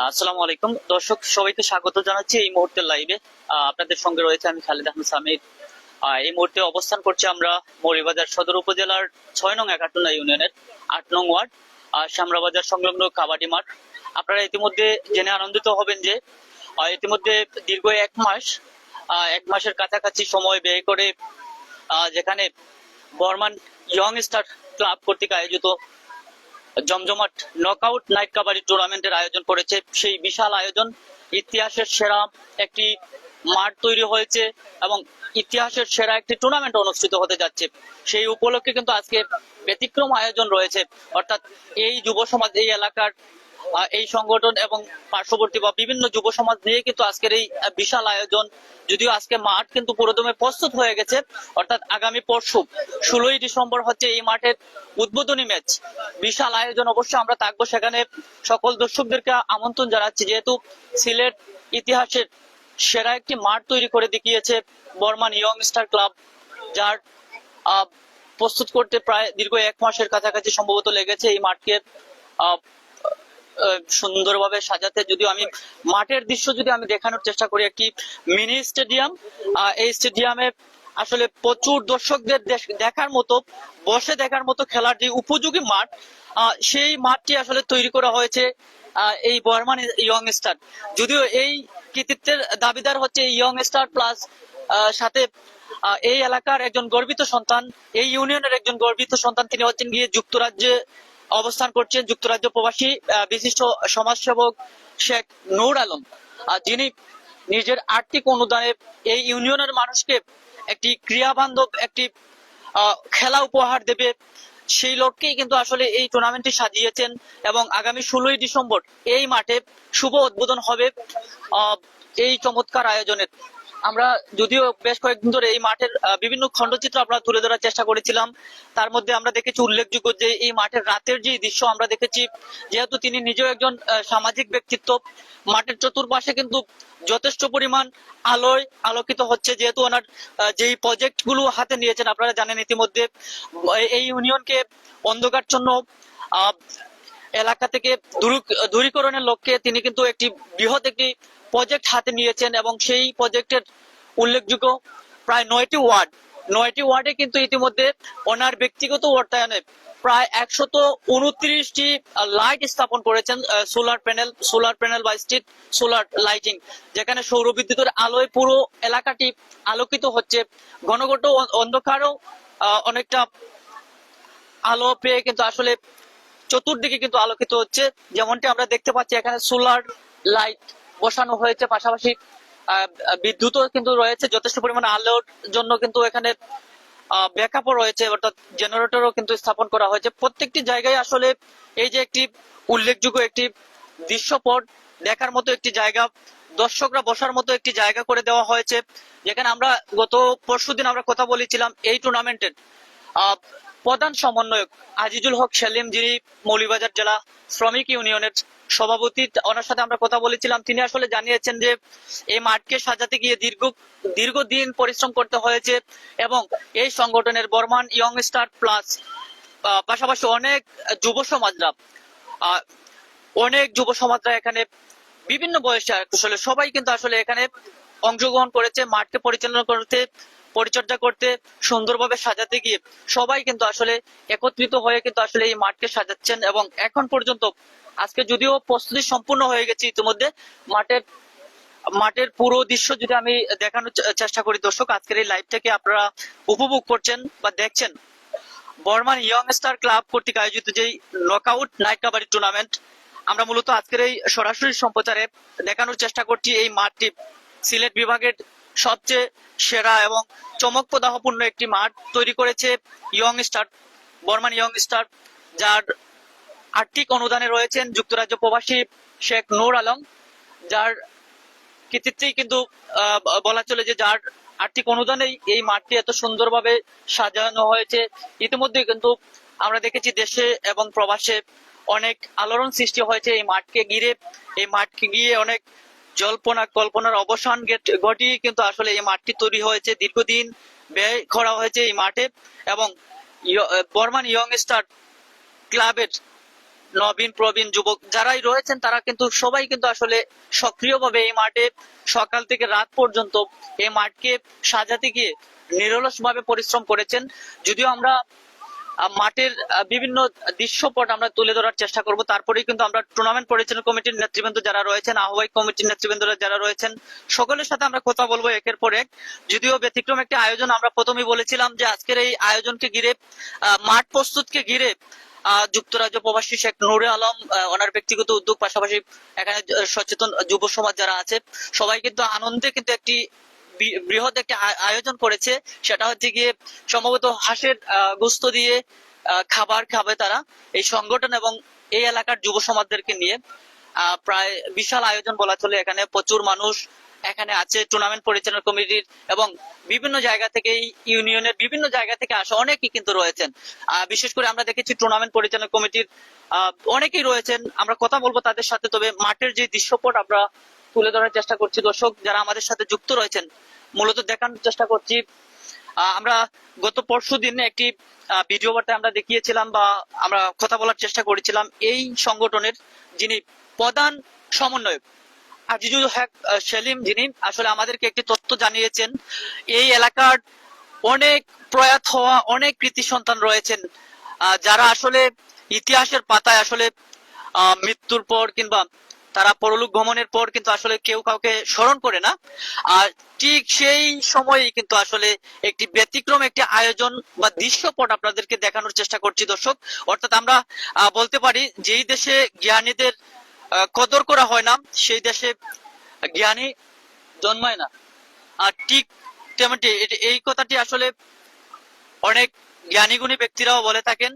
আসসালামু আলাইকুম দর্শক, সবাইকে স্বাগত জানাচ্ছি এই মুহূর্তের লাইভে। আপনাদের সঙ্গে রয়েছে আমি খালিদ আহমেদ সামির। এই মুহূর্তে অবস্থান করছি আমরা মৌলভীবাজার সদর উপজেলার 6 নং একাটুনা ইউনিয়নের 8 নং ওয়ার্ড শ্যামরাবাজার সংলগ্ন কাবাডি মাঠ। আপনারা ইতিমধ্যে জেনে আনন্দিত হবেন যে ইতিমধ্যে দীর্ঘ এক মাসের কাছাকাছি সময় ব্যয় করে যেখানে বর্মান ইয়ং স্টার ক্লাব কর্তৃক আয়োজিত জমজমাট নকআউট নাইট কাবাডি টুর্নামেন্টের আয়োজন করেছে। সেই বিশাল আয়োজন, ইতিহাসের সেরা একটি মাঠ তৈরি হয়েছে এবং ইতিহাসের সেরা একটি টুর্নামেন্ট অনুষ্ঠিত হতে যাচ্ছে। সেই উপলক্ষে কিন্তু আজকে ব্যতিক্রম আয়োজন রয়েছে, অর্থাৎ এই যুব সমাজ, এই এলাকার এই সংগঠন এবং পার্শ্ববর্তী বা বিভিন্ন যুব সমাজ নিয়ে কিন্তু আজকের এই বিশাল আয়োজন। যদিও আজকে মাঠ কিন্তু পুরোদমে প্রস্তুত হয়ে গেছে, অর্থাৎ আগামী পরশু 16ই ডিসেম্বর হচ্ছে এই মাঠের উদ্বোধনী ম্যাচ। বিশাল আয়োজন, অবশ্যই আমরা থাকবো সেখানে। সকল দর্শকদেরকে আমন্ত্রণ জানাচ্ছি, যেহেতু সিলেট ইতিহাসের সেরা একটি মাঠ তৈরি করে দেখিয়েছে বর্মান ইয়ং স্টার ক্লাব, যার প্রস্তুত করতে প্রায় দীর্ঘ 1 মাসের কাছাকাছি সম্ভবত লেগেছে এই মাঠকে সুন্দরভাবে সাজাতে। যদিও আমি মাঠের দৃশ্য যদি আমি দেখানোর চেষ্টা করি, একটি মিনি স্টেডিয়াম, এই স্টেডিয়ামে আসলে প্রচুর দর্শকদের দেখার মতো, বসে দেখার মতো খেলার যে উপযোগী মাঠ, সেই মাঠটি আসলে তৈরি করা হয়েছে এই বর্মান ইয়ং স্টার। যদিও এই কৃতিত্বের দাবিদার হচ্ছে ইয়ং স্টার প্লাস সাথে এই এলাকার একজন গর্বিত সন্তান, এই ইউনিয়নের একজন গর্বিত সন্তান, তিনি হচ্ছেন গিয়ে যুক্তরাজ্যে অবস্থান করছেন, যুক্তরাজ্য প্রবাসী বিশিষ্ট সমাজসেবক শেখ নূর আলম, যিনি নিজের আর্থিক অনুদানে এই ইউনিয়নের মানুষকে একটি ক্রীড়া বান্ধব একটি খেলা উপহার দেবে, সেই লক্ষ্যেই কিন্তু আসলে এই টুর্নামেন্টটি সাজিয়েছেন। এবং আগামী 16ই ডিসেম্বর এই মাঠে শুভ উদ্বোধন হবে এই চমৎকার আয়োজনের। আমরা যদিও বেশ কয়েকদিন ধরে এই মাঠের বিভিন্ন খণ্ডচিত্র আমরা তুলে ধরার চেষ্টা করেছিলাম, তার মধ্যে আমরা দেখেছি উল্লেখযোগ্য যে এই মাঠের রাতের যে দৃশ্য আমরা দেখেছি। যেহেতু তিনি নিজেও একজন সামাজিক ব্যক্তিত্ব, মাঠের চতুর্পাশে কিন্তু যথেষ্ট পরিমাণ আলোয় আলোকিত হচ্ছে, যেহেতু ওনার যেই প্রজেক্ট গুলো হাতে নিয়েছেন, আপনারা জানেন ইতিমধ্যে এই ইউনিয়নকে অন্ধকারচ্ছন্ন এলাকা থেকে দূরীকরণের লক্ষ্যে তিনি কিন্তু একটি বৃহৎ একটি প্রজেক্ট হাতে নিয়েছেন এবং সেই প্রজেক্টের উল্লেখযোগ্য প্রায় 9টি ওয়ার্ডে কিন্তু ইতিমধ্যে ওনার ব্যক্তিগত অর্থায়নে প্রায় 129টি লাইট স্থাপন করেছেন, সোলার প্যানেল বা স্ট্রিট সোলার লাইটিং, যেখানে সৌর বিদ্যুতের আলোয় পুরো এলাকাটি আলোকিত হচ্ছে। ঘনঘট অন্ধকারও অনেকটা আলো পেয়ে কিন্তু আসলে চতুর্দিকে কিন্তু আলোকিত হচ্ছে। যেমনটি আমরা দেখতে পাচ্ছি এখানে সোলার লাইট বসানো হয়েছে, পাশাপাশি বিদ্যুৎও কিন্তু রয়েছে, যথেষ্ট পরিমাণ আলোর জন্য কিন্তু এখানে ব্যাকআপও রয়েছে, অর্থাৎ জেনারেটরও কিন্তু স্থাপন করা হয়েছে। প্রত্যেকটি জায়গায় আসলে এই যে একটি উল্লেখযোগ্য একটি দৃশ্যপট দেখার মতো একটি জায়গা, দর্শকরা বসার মতো একটি জায়গা করে দেওয়া হয়েছে, যেখানে আমরা গত পরশুদিন আমরা কথা বলেছিলাম এই টুর্নামেন্টের প্রধান সমন্বয়ক আজিজুল হক সেলিম, যিনি মৌলভীবাজার জেলা শ্রমিক ইউনিয়নের সভাপতি, ওনার সাথে আমরা কথা বলেছিলাম। তিনি আসলে জানিয়েছেন যে এই মাঠকে সাজাতে গিয়ে দীর্ঘদিন পরিশ্রম করতে হয়েছে এবং এই সংগঠনের বর্মান ইয়ং স্টার প্লাস পাশাপাশি অনেক যুব সমাজরা এখানে বিভিন্ন বয়সে আসলে সবাই কিন্তু আসলে এখানে অংশগ্রহণ করেছে। মাঠকে পরিচর্যা করতে সুন্দরভাবে সাজাতে গিয়ে সবাই কিন্তু আসলে একত্রিত হয়ে কিন্তু আসলে এই মাঠকে সাজাচ্ছেন এবং এখন পর্যন্ত আজকে যদিও প্রস্তুতি সম্পূর্ণ হয়ে গেছে ইতিমধ্যে, মাঠের পুরো দৃশ্য যদি আমি দেখানোর চেষ্টা করি দর্শক, আজকের এই লাইভটাকে আপনারা উপভোগ করছেন বা দেখছেন। বর্মান ইয়ং স্টার ক্লাব কর্তৃক আয়োজিত যেই নকআউট নাইট কাবাডি টুর্নামেন্ট, আমরা মূলত আজকের এই সরাসরি সম্প্রচারে দেখানোর চেষ্টা করছি। এই মাঠটি সিলেট বিভাগের সবচেয়ে সেরা এবং চমক প্রদাহপূর্ণ একটি মাঠ তৈরি করেছে বর্মান ইয়ং স্টার, যার আর্থিক অনুদানে রয়েছেন যুক্তরাজ্য প্রবাসী শেখ নূর আলম, যার কৃতিত্বেই কিন্তু বলা চলে যে যার আর্থিক অনুদানেই এই মাঠটি এত সুন্দরভাবে সাজানো হয়েছে। ইতিমধ্যে কিন্তু আমরা দেখেছি দেশে এবং প্রবাসে অনেক আলোড়ন সৃষ্টি হয়েছে এই মাঠকে গিয়ে অনেক কল্পনার অবসান ঘটিয়ে কিন্তু আসলে এই মাঠটি তৈরি হয়েছে। দীর্ঘদিন ব্যয় করা হয়েছে এই মাঠে এবং বর্মান ইয়ং স্টার ক্লাবের নবীন প্রবীণ যুবক যারাই রয়েছেন তারা কিন্তু সবাই কিন্তু আসলে সক্রিয়ভাবে এই মাঠে সকাল থেকে রাত পর্যন্ত এই মাঠকে সাজাতে গিয়ে নিরলস ভাবে পরিশ্রম করেছেন। যদিও আমরা মাঠের বিভিন্ন দৃশ্যপট আমরা তুলে ধরার চেষ্টা করব, তারপরেই কিন্তু আমরা টুর্নামেন্ট পরিচালনা কমিটির নেতৃবৃন্দ যারা রয়েছেন, আহ্বায়ক কমিটির নেতৃবৃন্দরা যারা রয়েছেন, সকলের সাথে আমরা কথা বলবো একের পর এক। যদিও ব্যতিক্রম একটি আয়োজন, আমরা প্রথমেই বলেছিলাম যে আজকের এই আয়োজনকে ঘিরে, মাঠ প্রস্তুতকে ঘিরে যুক্তরাজ্য প্রবাসী শেখ নুরে আলম ওনার ব্যক্তিগত উদ্যোগ, পাশাপাশি এখানে সচেতন যুব সমাজ যারা আছে সবাই কিন্তু আনন্দে কিন্তু একটি বৃহৎ একটি আয়োজন করেছে। সেটা হচ্ছে গিয়ে সম্ভবত হাঁসের গোস্ত দিয়ে খাবার খাবে তারা, এই সংগঠন এবং এই এলাকার যুব সমাজদেরকে নিয়ে প্রায় বিশাল আয়োজন বলা চলে। এখানে প্রচুর মানুষ এখানে আছে, টুর্নামেন্ট পরিচালনা কমিটির এবং বিভিন্ন জায়গা থেকে, ইউনিয়নের বিভিন্ন জায়গা থেকে আসা অনেকেই কিন্তু রয়েছেন। বিশেষ করে আমরা দেখেছি টুর্নামেন্ট পরিচালনা কমিটির অনেকেই রয়েছেন, আমরা কথা বলবো তাদের সাথে। তবে মাঠের যে দৃশ্যপট আমরা তুলে ধরার চেষ্টা করছি, দর্শক যারা আমাদের সাথে যুক্ত রয়েছেন মূলত দেখানোর চেষ্টা করছি। আমরা গত পরশু দিন একটি ভিডিও বার্তায় আমরা দেখিয়েছিলাম বা আমরা কথা বলার চেষ্টা করেছিলাম এই সংগঠনের যিনি প্রধান সমন্বয়ক আজিজুল হক সেলিম, যিনি আসলে আমাদেরকে একটি তথ্য জানিয়েছেন। এই এলাকার অনেক প্রয়াত হওয়া অনেক কৃতি সন্তান রয়েছেন, যারা আসলে ইতিহাসের পাতায় আসলে মৃত্যুর পর কিংবা তারা পরলোক গমনের পর কিন্তু আসলে কেউ কাউকে স্মরণ করে না। আর ঠিক সেই সময়ই কিন্তু আসলে একটি ব্যতিক্রম একটি আয়োজন বা দৃশ্যপট আপনাদেরকে দেখানোর চেষ্টা করছি দর্শক। অর্থাৎ আমরা বলতে পারি যেই দেশে জ্ঞানীদের কদর করা হয় না সেই দেশে জ্ঞানী জন্মায় না। আর ঠিক তেমনটি এই কথাটি আসলে অনেক জ্ঞানীগুণী ব্যক্তিরাও বলে থাকেন।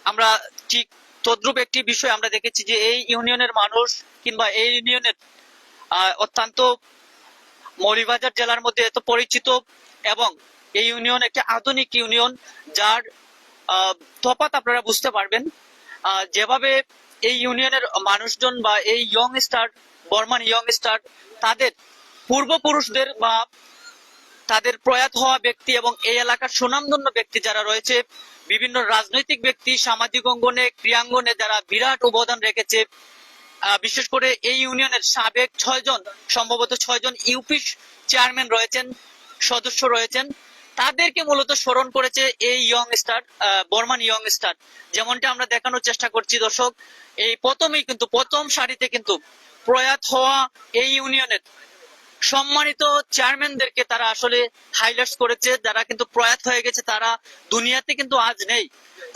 আমরা ঠিক তদ্রূপ একটি বিষয় আমরা দেখেছি যে এই ইউনিয়নের মানুষ কিংবা এই ইউনিয়নের অত্যন্ত মৌলভীবাজার জেলার মধ্যে এত পরিচিত, এবং এই ইউনিয়ন একটি আধুনিক ইউনিয়ন যার তফাৎ আপনারা বুঝতে পারবেন। যেভাবে এই ইউনিয়নের মানুষজন বা এই young star, Burman young star, তাদের পূর্বপুরুষদের বা তাদের প্রয়াত হওয়া ব্যক্তি এবং এই এলাকার সুনামধন্য ব্যক্তি যারা রয়েছে, বিভিন্ন রাজনৈতিক ব্যক্তি, সামাজিক অঙ্গনে, ক্রীড়াঙ্গনে যারা বিরাট অবদান রেখেছে, বিশেষ করে এই ইউনিয়নের সাবেক 6 জন, সম্ভবত 6 জন ইউপি চেয়ারম্যান রয়েছেন, সদস্য রয়েছেন, তাদেরকে মূলত স্মরণ করেছে এই young star, Burman young star. যেমনটা আমরা দেখানোর চেষ্টা করছি দর্শক, এই প্রথমেই কিন্তু প্রথম সারিতে কিন্তু প্রয়াত হওয়া এই ইউনিয়নের সম্মানিত চেয়ারম্যানদেরকে তারা আসলে হাইলাইট করেছে, যারা কিন্তু প্রয়াত হয়ে গেছে, তারা দুনিয়াতে কিন্তু আজ নেই।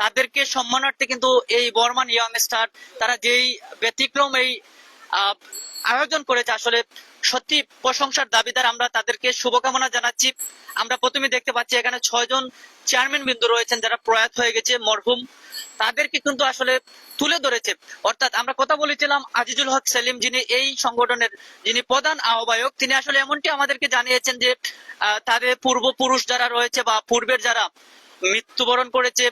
তাদেরকে সম্মানার্থে কিন্তু এই বর্মান ইয়ং স্টার তারা যেই ব্যতিক্রম এই আয়োজন করেছে, আসলে সত্যি প্রশংসার দাবিদার। আমরা তাদেরকে শুভকামনা জানাচ্ছি। আমরা প্রথমে দেখতে পাচ্ছি এখানে 6 জন চেয়ারম্যান বিন্দু রয়েছেন যারা প্রয়াত হয়ে গেছে, মরহুম, তাদেরকে কিন্তু আসলে তুলে ধরেছে। অর্থাৎ আমরা কথা বলেছিলাম আজিজুল হক সেলিম, যিনি এই সংগঠনের যিনি প্রধান আহ্বায়ক, তিনি আসলে এমনটি আমাদেরকে জানিয়েছেন যে তাদের পূর্বপুরুষ যারা রয়েছে বা পূর্বের যারা মৃত্যুবরণ করেছে,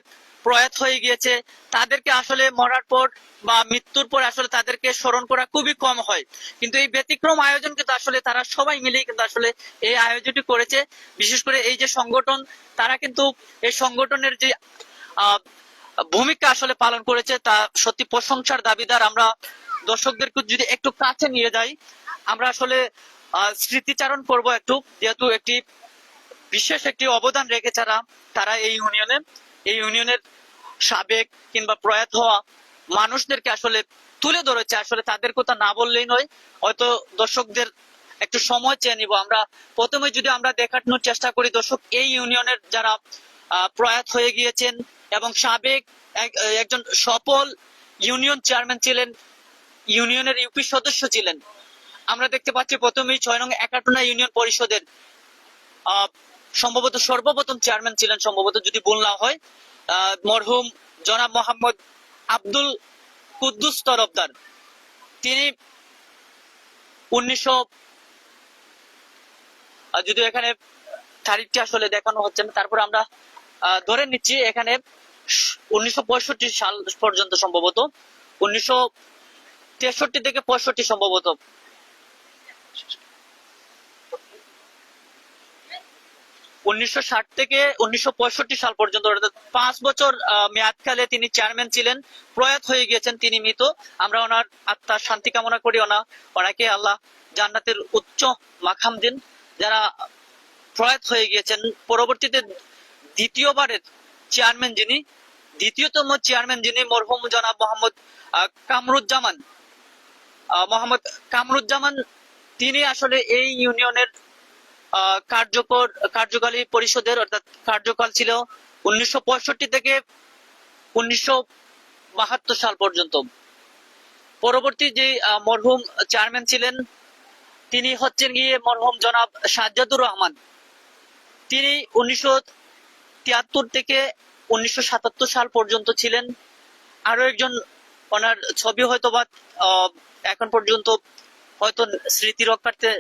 প্রয়াত হয়ে গিয়েছে, তাদেরকে আসলে মরার পর বা মৃত্যুর পর আসলে তাদেরকে স্মরণ করা খুবই কম হয়। কিন্তু এই ব্যতিক্রম আয়োজন কিন্তু আসলে তারা সবাই মিলেই কিন্তু আসলে এই আয়োজনটি করেছে। বিশেষ করে এই যে সংগঠন, তারা কিন্তু এই সংগঠনের যে ভূমিকা আসলে পালন করেছে তা সত্যি প্রশংসার দাবিদার। আমরা দর্শকদেরকে যদি একটু কাছে নিয়ে যাই, আমরা আসলে স্মৃতিচারণ করব একটু, যেহেতু একটি বিশেষ একটি অবদান রেখেছে তারা এই ইউনিয়নের সাবেক কিংবা প্রয়াত হওয়া মানুষদেরকে আসলে তুলে ধরেছে। আসলে তাদের কথা না বললেই নয়, হয়তো দর্শকদের একটু সময় চেয়ে নিব। আমরা প্রথমে যদি আমরা দেখানোর চেষ্টা করি দর্শক, এই ইউনিয়নের যারা প্রয়াত হয়ে গিয়েছেন এবং সাবেক একজন সফল ইউনিয়ন চেয়ারম্যান ছিলেন, ইউনিয়নের ইউপি সদস্য ছিলেন। আমরা দেখতে পাচ্ছি প্রথমেই 6 নং একাটনা ইউনিয়ন পরিষদের সম্ভবত সর্বপ্রথম চেয়ারম্যান ছিলেন, সম্ভবত যদি ভুল না হয়, মরহুম জনাব মোহাম্মদ আব্দুল কুদ্দুস তরফদার। তিনি 1900, যদি এখানে তারিখটি আসলে দেখানো হচ্ছে না, তারপর আমরা ধরে নিচ্ছি এখানে 1965 সাল পর্যন্ত, সম্ভবত 1963 থেকে 65 সম্ভবত। 1960 থেকে 1965 সাল পর্যন্ত, অর্থাৎ 5 বছর মেয়াদকালে তিনি চেয়ারম্যান ছিলেন। প্রয়াত হয়ে গিয়েছেন, তিনি মৃত। আমরা ওনার আত্মার শান্তি কামনা করি, ওনাকে আল্লাহ জান্নাতের উচ্চ মাকাম দিন। যারা প্রয়াত হয়ে গিয়েছেন, পরবর্তীতে দ্বিতীয়বারের চেয়ারম্যান যিনি, দ্বিতীয়তম চেয়ারম্যান যিনি মরহুম জনাব মোহাম্মদ কামরুজ্জামান, তিনি আসলে এই ইউনিয়নের কার্যকালী পরিষদের, অর্থাৎ কার্যকাল ছিল 1965 থেকে 1972 সাল পর্যন্ত। পরবর্তী যে মরহুম চেয়ারম্যান ছিলেন, তিনি হচ্ছেন গিয়ে মরহুম জনাব সাজ্জাদুর রহমান। তিনি 1973 থেকে 1977 সাল পর্যন্ত ছিলেন। আরো একজন, ওনার ছবি হয়তোবা এখন পর্যন্ত হয়তো স্মৃতি রক্ষার্থে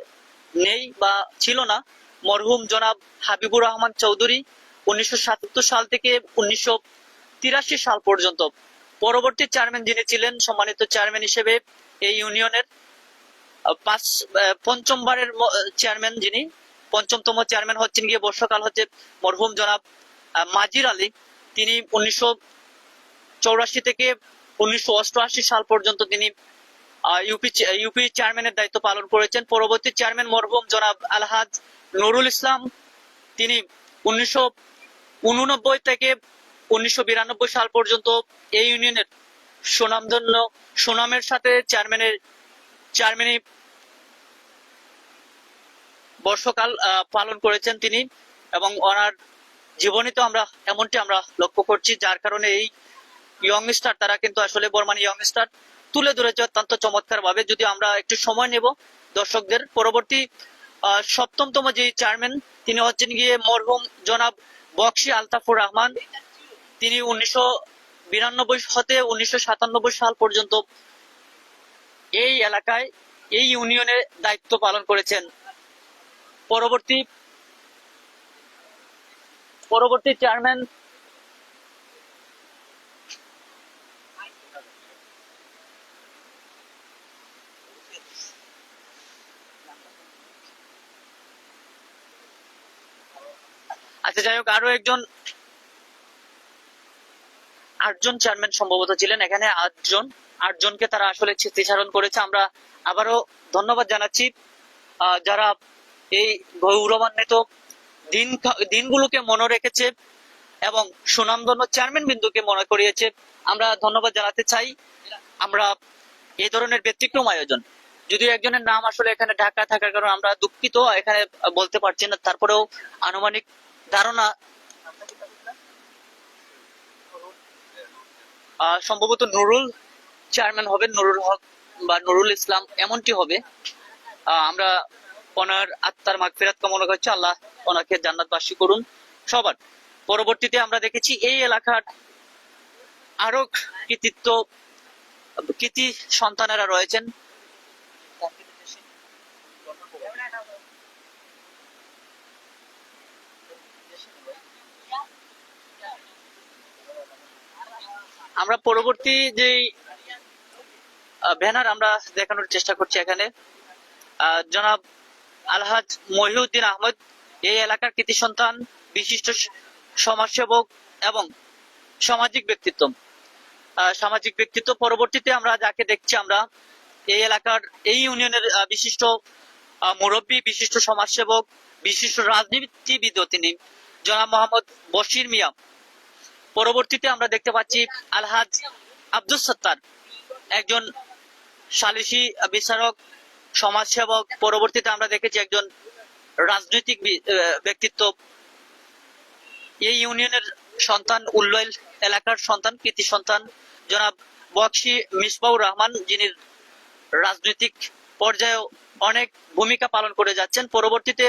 নেই বা ছিল না, মরহুম জনাব হাবিবুর রহমান চৌধুরী 1977 সাল থেকে 1983 সাল পর্যন্ত। পরবর্তী চেয়ারম্যান যিনি ছিলেন, সম্মানিত চেয়ারম্যান হিসেবে এই ইউনিয়নের পঞ্চমবারের চেয়ারম্যান যিনি, পঞ্চমতম চেয়ারম্যান হচ্ছেন গিয়ে বর্ষকাল হচ্ছে মরহুম জনাব মাজির আলী। তিনি 1984 থেকে 1988 সাল পর্যন্ত তিনি ইউপি চেয়ারম্যানের দায়িত্ব পালন করেছেন। পরবর্তী চেয়ারম্যান মরহুম জনাব আলহাজ নুরুল ইসলাম, তিনি 1989 থেকে 1992 সাল পর্যন্ত এই ইউনিয়নের সুনামের সাথে চেয়ারম্যানি বর্ষকাল পালন করেছেন তিনি। এবং ওনার জীবনীতে এমনটি আমরা লক্ষ্য করছি, যার কারণে এই ইয়ংস্টার, তারা কিন্তু আসলে বর্মানি ইয়ংস্টার তুলে ধরেছে অত্যন্ত চমৎকার ভাবে। যদি আমরা একটু সময় নেব দর্শকদের, পরবর্তী সপ্তমতম যে চেয়ারম্যান, তিনি হচ্ছেন গিয়ে মরহুম জনাব বক্সি আলতাফুর রহমান। তিনি 1992 হতে 1997 সাল পর্যন্ত এই এলাকায়, এই ইউনিয়নে দায়িত্ব পালন করেছেন। পরবর্তী চেয়ারম্যান আচ্ছা, যাই হোক, আরো আটজন চেয়ারম্যান সম্ভবত ছিলেন এখানে। আটজনকে তারা আসলে স্মৃতিচারণ করেছে। আমরা আবারও ধন্যবাদ জানাচ্ছি যারা এই গৌরবান্বিত দিনগুলোকে মনে রেখেছে এবং সুনামধন্য চেয়ারম্যান বিন্দুকে মনে করিয়েছে। আমরা ধন্যবাদ জানাতে চাই। আমরা এই ধরনের ব্যতিক্রম আয়োজন, যদিও একজনের নাম আসলে এখানে ঢাকা থাকার কারণে আমরা দুঃখিত, এখানে বলতে পারছি না, তারপরেও আনুমানিক ধারণা সম্ভবত নুরুল চেয়ারম্যান হবেন, নুরুল হক বা নুরুল ইসলাম এমনটি হবে। আমরা ওনার আত্মার মাগফিরাত কামনা করছি, আল্লাহ ওনাকে জান্নাতবাসী করুন সবার। পরবর্তীতে আমরা দেখেছি এই এলাকার আরো কৃতি সন্তানেরা রয়েছেন। আমরা পরবর্তী যে ব্যানার আমরা দেখানোর চেষ্টা করছি, এখানে জনাব আলহাজ মহিউদ্দিন আহমদ, এই এলাকার কৃতি সন্তান, বিশিষ্ট সমাজসেবক এবং সামাজিক ব্যক্তিত্ব। পরবর্তীতে আমরা যাকে দেখছি, আমরা এই এলাকার, এই ইউনিয়নের বিশিষ্ট মুরব্বী, বিশিষ্ট সমাজসেবক, বিশিষ্ট রাজনীতিবিদ তিনি জনাব মোহাম্মদ বশির মিয়া। পরবর্তীতে আমরা দেখতে পাচ্ছি আলহাজ আব্দুল সত্তার, একজন সালিসি বিচারক, সমাজসেবক। পরবর্তীতে আমরা দেখেছি একজন রাজনৈতিক ব্যক্তিত্ব, এই ইউনিয়নের সন্তান, উল্লয়েল এলাকার সন্তান, কৃতি সন্তান জনাব বক্সি মিসবাউর রহমান, যিনি রাজনৈতিক পর্যায়ে অনেক ভূমিকা পালন করে যাচ্ছেন। পরবর্তীতে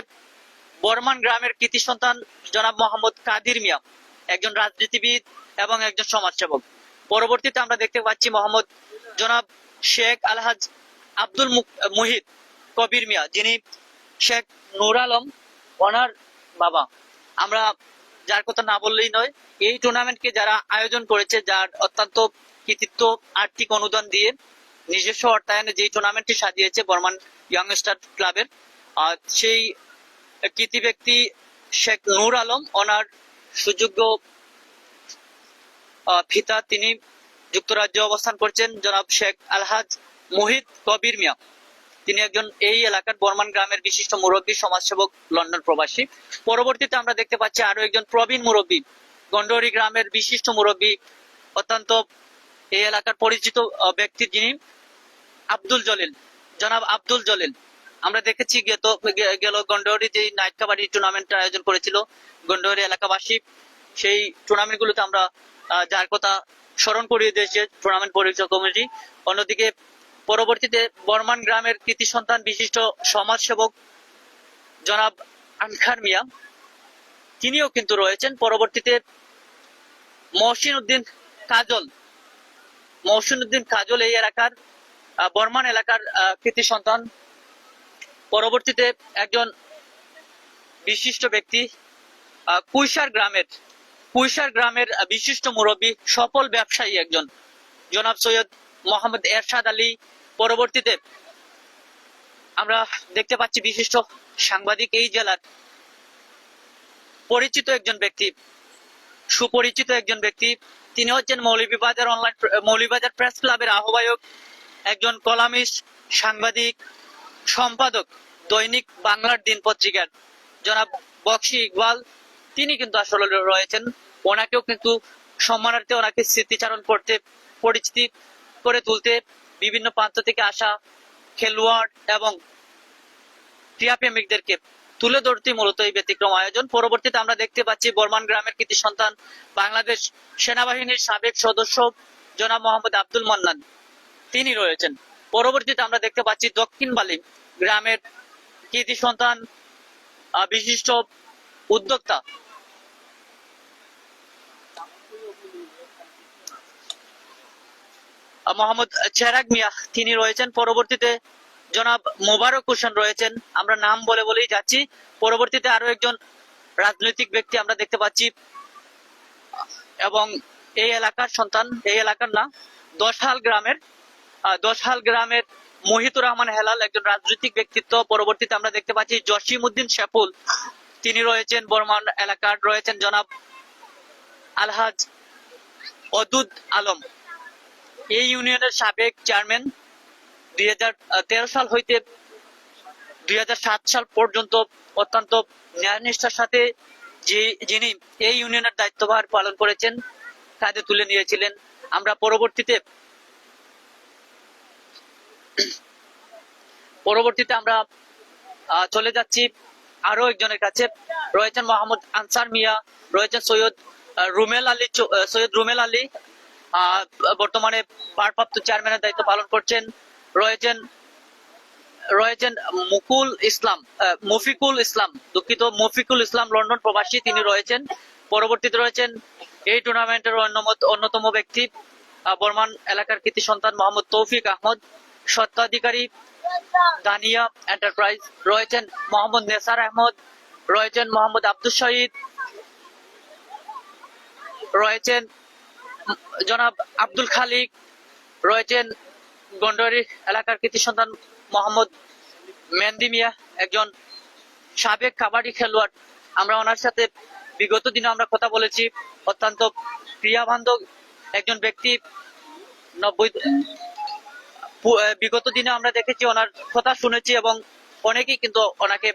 বর্মান গ্রামের কৃতি সন্তান জনাব মোহাম্মদ কাদির মিয়া, একজন রাজনীতিবিদ এবং একজন সমাজসেবক। পরবর্তীতে আমরা দেখতে পাচ্ছি মোহাম্মদ জনাব শেখ আলহাজ আব্দুল মুহিত কবির মিয়া, যিনি শেখ নূর আলম ওনার বাবা। আমরা যার কথা না বললেই নয়, এই টুর্নামেন্টকে যারা আয়োজন করেছে, যার অত্যন্ত কৃতিত্ব, আর্থিক অনুদান দিয়ে নিজস্ব অর্থায়নে যে টুর্নামেন্টটি সাজিয়েছে বর্মান ইয়ংস্টার ক্লাবের, সেই কৃতি ব্যক্তি শেখ নূর আলম, ওনার সুযোগ্য পিতা, তিনি যুক্তরাজ্যে অবস্থান করছেন। জনাব শেখ আলহাজ মুহিত কবির মিয়া, তিনি একজন এই এলাকার বর্মান গ্রামের বিশিষ্ট মুরব্বী, সমাজসেবক, লন্ডন প্রবাসী। পরবর্তীতে আমরা দেখতে পাচ্ছি আরো একজন প্রবীণ মুরব্বী, গন্ডৌরি গ্রামের বিশিষ্ট মুরব্বী, অত্যন্ত এই এলাকার পরিচিত ব্যক্তি, যিনি আব্দুল জলিল, জনাব আব্দুল জলিল। আমরা দেখেছি গেল গন্ডৌরি যে নাইট কাবাডি টুর্নামেন্ট আয়োজন করেছিল গন্ডৌরি এলাকাবাসী, সেই টুর্নামেন্ট গুলোতে আমরা যার কথা স্মরণ করিয়ে দিয়েছে টুর্নামেন্ট পরিচালক কমিটি। অন্যদিকে পরবর্তীতে বর্মান গ্রামের কৃতি সন্তান বিশিষ্ট সমাজসেবক জনাব আনখার মিয়া, তিনিও কিন্তু রয়েছেন। পরবর্তীতে মহসিন উদ্দিন কাজল এই এলাকার বর্মান এলাকার কৃতি সন্তান। পরবর্তীতে একজন বিশিষ্ট ব্যক্তি কুইশার গ্রামের বিশিষ্ট মুরব্বী, সফল ব্যবসায়ী একজন, জনাব সৈয়দ মোহাম্মদ এরশাদ আলী। পরবর্তীতে আমরা দেখতে পাচ্ছি বিশিষ্ট সাংবাদিক, এই জেলার সুপরিচিত একজন ব্যক্তি, তিনি হচ্ছেন মৌলভীবাজার প্রেস ক্লাবের আহ্বায়ক, একজন কলামিস্ট, সাংবাদিক, সম্পাদক দৈনিক বাংলার দিন পত্রিকার, জনাব বক্সি ইকবাল। তিনি কিন্তু আসলে রয়েছেন। ওনাকেও কিন্তু সম্মানার্থে ওনাকে স্মৃতিচারণ করতে, পরিচিতি করে তুলতে বিভিন্ন প্রান্ত থেকে আসা খেলোয়াড় এবং ক্রীড়াপ্রেমিকদেরকে তুলে ধরতে মূলত এই ব্যতিক্রম আয়োজন। পরবর্তীতে আমরা দেখতে পাচ্ছি বর্মান গ্রামের কৃতি সন্তান, বাংলাদেশ সেনাবাহিনীর সাবেক সদস্য জনাব মোহাম্মদ আব্দুল মান্নান, তিনি রয়েছেন। পরবর্তীতে আমরা দেখতে পাচ্ছি দক্ষিণ বালি গ্রামের কৃতি সন্তান বিশিষ্ট উদ্যোক্তা মোহাম্মদ চেরাগ মিয়া, তিনি রয়েছেন। পরবর্তীতে জনাব মোবারক হোসেন রয়েছেন। আমরা নাম বলেই যাচ্ছি। পরবর্তীতে আরো একজন রাজনৈতিক ব্যক্তি আমরা দেখতে পাচ্ছি, এবং এই এলাকার না, দশহাল গ্রামের মহিতুর রহমান হেলাল, একজন রাজনৈতিক ব্যক্তিত্ব। পরবর্তীতে আমরা দেখতে পাচ্ছি জসিম উদ্দিন শেপুল, তিনি রয়েছেন বর্মান এলাকার। রয়েছেন জনাব আলহাজ অদুদ আলম, এই ইউনিয়নের সাবেক চেয়ারম্যান, 2013 সাল হইতে 2007 সাল পর্যন্ত অত্যন্ত ন্যায়নিষ্ঠার সাথে যিনি এই ইউনিয়নের দায়িত্বভার পালন করেছেন, কাঁধে তুলে নিয়েছিলেন। আমরা পরবর্তীতে আমরা চলে যাচ্ছি আরো একজনের কাছে। রয়েছেন মোহাম্মদ আনসার মিয়া, রয়েছেন সৈয়দ রুমেল আলী, বর্তমানে ভারপ্রাপ্ত চেয়ারম্যানের দায়িত্ব পালন করছেন। রয়েছেন মফিকুল ইসলাম, লন্ডন প্রবাসী, তিনি রয়েছেন। পরবর্তীতে রয়েছেন এই টুর্নামেন্টের অন্যতম ব্যক্তি, বর্মান এলাকার কৃতি সন্তান মোহাম্মদ তৌফিক আহমদ, স্বত্বাধিকারী দানিয়া এন্টারপ্রাইজ। রয়েছেন মোহাম্মদ নেসার আহমদ, রয়েছেন মোহাম্মদ আব্দুল শহীদ, রয়েছেন জনাব আব্দুল খালিক, রয়েছেন গন্ডৌরি এলাকার কৃতি সন্তান মোহাম্মদ মেহেন্দি মিয়া, একজন সাবেক কাবাডি খেলোয়াড়। আমরা ওনার সাথে বিগত দিনে আমরা কথা বলেছি, অত্যন্ত ক্রিয়াবান্ধব একজন ব্যক্তি। বিগত দিনে আমরা দেখেছি, ওনার কথা শুনেছি, এবং অনেকেই কিন্তু ওনাকে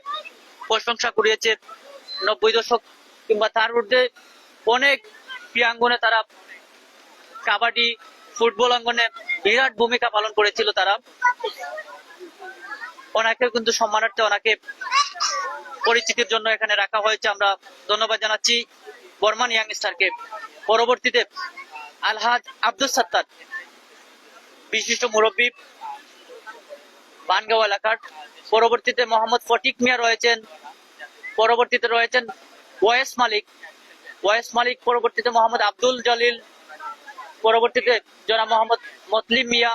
প্রশংসা করিয়েছে। 90 দশক কিংবা তার ঊর্ধ্বে অনেক ক্রীড়াঙ্গনে তারা, কাবাডি, ফুটবল অঙ্গনে বিরাট ভূমিকা পালন করেছিল তারা। ওনাকে কিন্তু সম্মানার্থে ওনাকে পরিচিতির জন্য এখানে রাখা হয়েছে। আমরা ধন্যবাদ জানাচ্ছি বর্মান ইয়াংস্টারকে। পরবর্তীতে আলহাজ আব্দুল সাত্তার, বিশিষ্ট মুরব্বী, বানগাঁও এলাকার। পরবর্তীতে মোহাম্মদ ফটিক মিয়া রয়েছেন। পরবর্তীতে রয়েছেন ওয়েস মালিক। পরবর্তীতে মোহাম্মদ আব্দুল জলিল। পরবর্তীতে জনাব মোহাম্মদ মতলিম মিয়া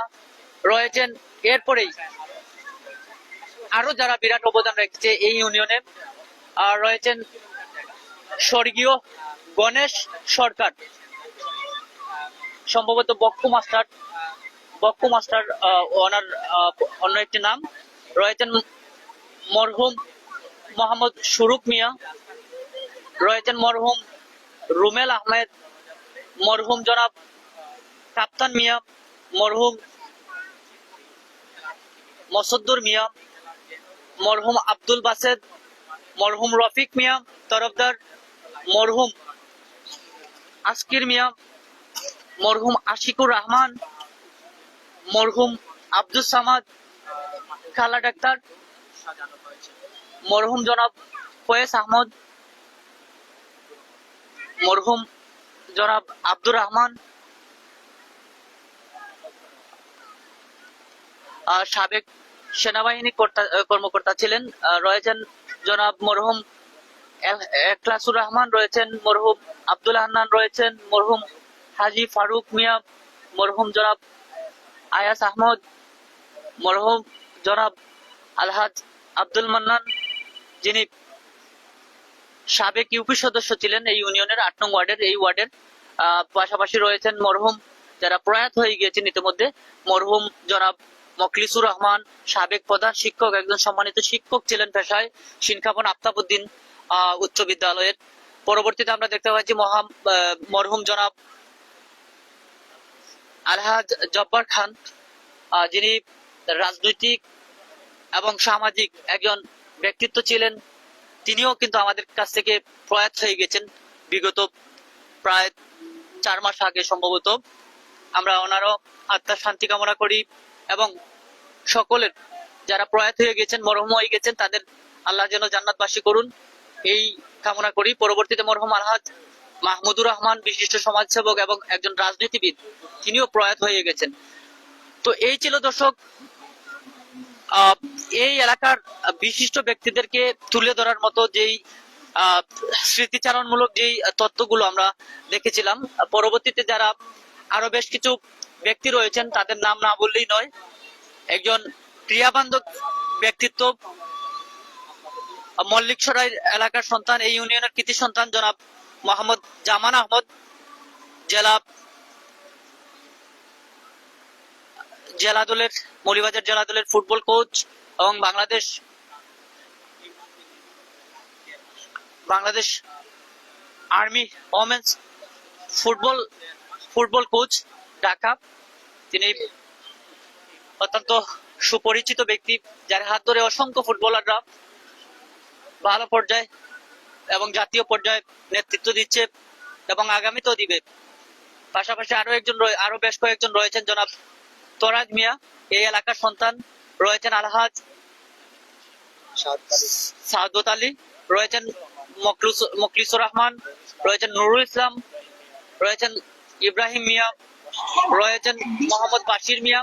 রয়েছেন। এরপরেই আরো যারা বিরাট অবদান রেখেছে এই ইউনিয়নে, রয়েছেন স্বর্গীয় গণেশ সরকার, সম্ভবত বক্কু মাস্টার ওনার অন্য একটি নাম। রয়েছেন মরহুম মোহাম্মদ সুরুক মিয়া, রয়েছেন মরহুম রুমেল আহমেদ, মরহুম জনাব কাপ্তান মিয়া, মরহুম মসদ্দুর মিয়া, মরহুম আব্দুল বাসেদ, মরহুম রফিক মিয়া তরফদার, মরহুম আসকির মিয়া, মরহুম আশিকুর রহমান, মরহুম আব্দুল সামাদ খালা ডাক্তার, মরহুম জনাব ফয়েজ আহমদ, মরহুম জনাব আব্দুর রহমান, সাবেক সেনাবাহিনী কর্মকর্তা ছিলেন, রয়েছেন জনাব মরহুম এখলাসুর রহমান, রয়েছেন মরহুম আব্দুল হান্নান, রয়েছেন মরহুম হাজি ফারুক মিয়া, মরহুম জনাব আয়াস আহমদ, মরহুম জনাব আলহাজ আব্দুল মান্নান, যিনি সাবেক ইউপি সদস্য ছিলেন এই ইউনিয়নের ৮ নং ওয়ার্ডের, এই ওয়ার্ডের। পাশাপাশি রয়েছেন মরহুম যারা প্রয়াত হয়ে গিয়েছেন ইতিমধ্যে, মরহুম জনাব মখলিসুর রহমান, সাবেক প্রধান শিক্ষক, একজন সম্মানিত শিক্ষক ছিলেন পেশায়, শিনখাপন আফতাবউদ্দিন উচ্চ বিদ্যালয়ের। পরবর্তীতে আমরা দেখতে পাচ্ছি মরহুম জনাব আলহাজ জব্বার খান, যিনি রাজনৈতিক এবং সামাজিক একজন ব্যক্তিত্ব ছিলেন। তিনিও কিন্তু আমাদের কাছ থেকে প্রয়াত হয়ে গেছেন বিগত প্রায় 4 মাস আগে সম্ভবত। আমরা ওনারও আত্মার শান্তি কামনা করি এবং সকলের যারা প্রয়াত হয়ে গেছেন, মরহুম হয়ে গেছেন, তাদের আল্লাহ যেন জান্নাতবাসী করুন এই কামনা করি। পরবর্তীতে মরহুম আলহাজ মাহমুদুর রহমান, বিশিষ্ট সমাজসেবক এবং একজন রাজনীতিবিদ, তিনিও প্রয়াত হয়ে গেছেন। তো এই ছিল দর্শক এই এলাকার বিশিষ্ট ব্যক্তিদেরকে তুলে ধরার মতো যেই স্মৃতিচারণমূলক যেই তথ্যগুলো আমরা দেখেছিলাম। পরবর্তীতে যারা আরো বেশ কিছু ব্যক্তি রয়েছেন তাদের নাম না বললেই নয়। একজন ক্রিয়াবান্ধব ব্যক্তিত্ব, মল্লিক সরাই এলাকার সন্তান, এই ইউনিয়নের কৃতি সন্তান জনাব মোহাম্মদ জামান আহমদ, জেলা দলের মৌলভীবাজার জেলা দলের ফুটবল কোচ এবং Bangladesh army women's football coach Dhaka. তিনি অত্যন্ত সুপরিচিত ব্যক্তি, যার হাত ধরে অসংখ্য ফুটবলাররা ভালো পর্যায়ে এবং জাতীয় পর্যায়ে নেতৃত্ব দিচ্ছে এবং আগামীতেও দিবে। পাশাপাশি আরো বেশ কয়েকজন রয়েছেন, জনাব তোরাজ মিয়া এই এলাকার সন্তান, রয়েছেন আলহাজ সাদত আলী, রয়েছেন মখলিসুর রহমান, রয়েছেন নুরুল ইসলাম, রয়েছেন ইব্রাহিম মিয়া, রয়েছেন মোহাম্মদ বাশির মিয়া,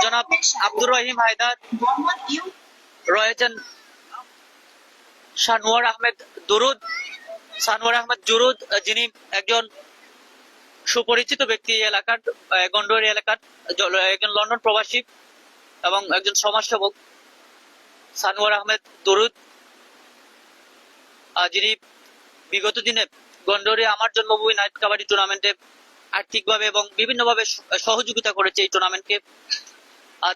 জনাব আব্দুর রহিম হায়দার, রয়েছেন সানোয়ার আহমেদ জুরুদ, যিনি একজন সুপরিচিত ব্যক্তি এলাকার, গন্ডোয়ারি এলাকার, একজন লন্ডন প্রবাসী এবং একজন সমাজসেবক। সানোয়ার আহমেদ দুরুদ, যিনি বিগত দিনে গন্ডোয়ারি আমার জন্মভূমি নাইট কাবাডি টুর্নামেন্টে আর্থিকভাবে এবং বিভিন্নভাবে সহযোগিতা করেছে এই টুর্নামেন্টকে,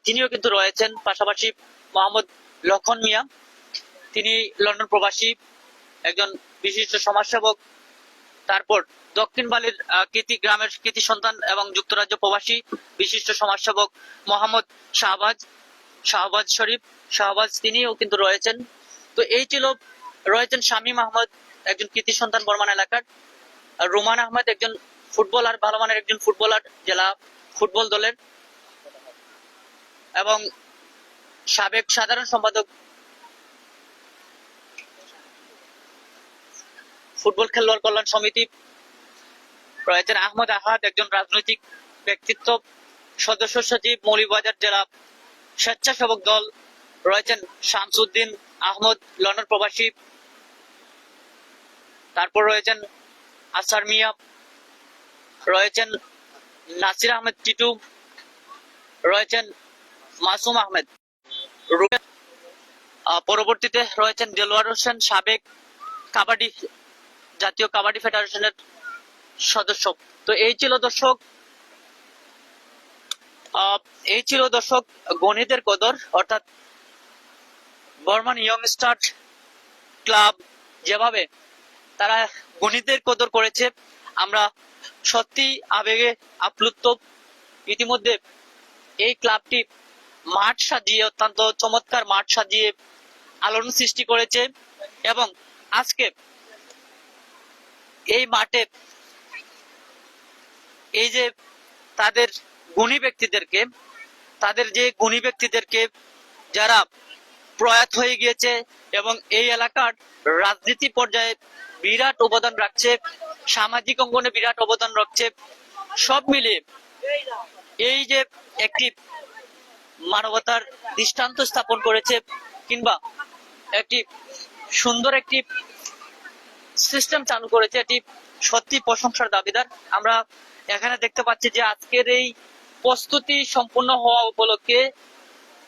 তিনিও কিন্তু রয়েছেন। পাশাপাশি মোহাম্মদ লক্ষণ মিয়া, তিনি লন্ডন প্রবাসী, একজন বিশিষ্ট সমাজসেবক। তারপর দক্ষিণ বালির গ্রামের কৃতি সন্তান এবং যুক্তরাজ্য প্রবাসী বিশিষ্ট সমাজসেবক মোহাম্মদ শাহবাজ শরীফ, তিনিও কিন্তু রয়েছেন। তো এই ছিল, রয়েছেন শামীম আহমদ, একজন কৃতি সন্তান বর্মান এলাকার, রোমান আহমেদ, একজন ফুটবলার, ভালো মানের একজন ফুটবলার, জেলা ফুটবল দলের এবং সাবেক সাধারণ সম্পাদক ফুটবল খেলোয়াড় কল্যাণ সমিতি, রয়েছেন আহমদ আহাদ, একজন রাজনৈতিক ব্যক্তিত্ব, সদস্য সচিব মৌলভীবাজার জেলা স্বেচ্ছাসেবক দল, রয়েছেন শামসুদ্দিন আহমদ, লন্ডন প্রবাসী। তারপর রয়েছেন আসার মিয়া, রয়েছেন নাসির আহমেদ টিটু, রয়েছেন মাসুম আহমেদ। পরবর্তীতে রয়েছেন দেলোয়ার হোসেন, সাবেক জাতীয় কাবাডি ফেডারেশনের সদস্য। তো এই ছিল দর্শক গণিতের কদর, অর্থাৎ বর্মান ইয়ং স্টার ক্লাব যেভাবে তারা গণিতের কদর করেছে। আমরা সত্যি আবেগে আপ্লুত। ইতিমধ্যে এই ক্লাবটি মাঠ সাজিয়ে, অত্যন্ত চমৎকার মাঠ সাজিয়ে আলোড়ন সৃষ্টি করেছে এবং আজকে এই মাঠে এই যে তাদের গুণী ব্যক্তিদেরকে, যারা প্রয়াত হয়ে গিয়েছে এবং এই এলাকার রাজনীতি পর্যায়ে বিরাট অবদান রাখছে, সামাজিক অঙ্গনে বিরাট অবদান রাখছে, সব মিলিয়ে এই যে একটি মানবতার দৃষ্টান্ত স্থাপন করেছে কিংবা একটি সুন্দর একটি সিস্টেম চালু করেছে, এটি সত্যি প্রশংসার দাবিদার। আমরা এখানে দেখতে পাচ্ছি যে আজকের এই প্রস্তুতি সম্পূর্ণ হওয়া উপলক্ষে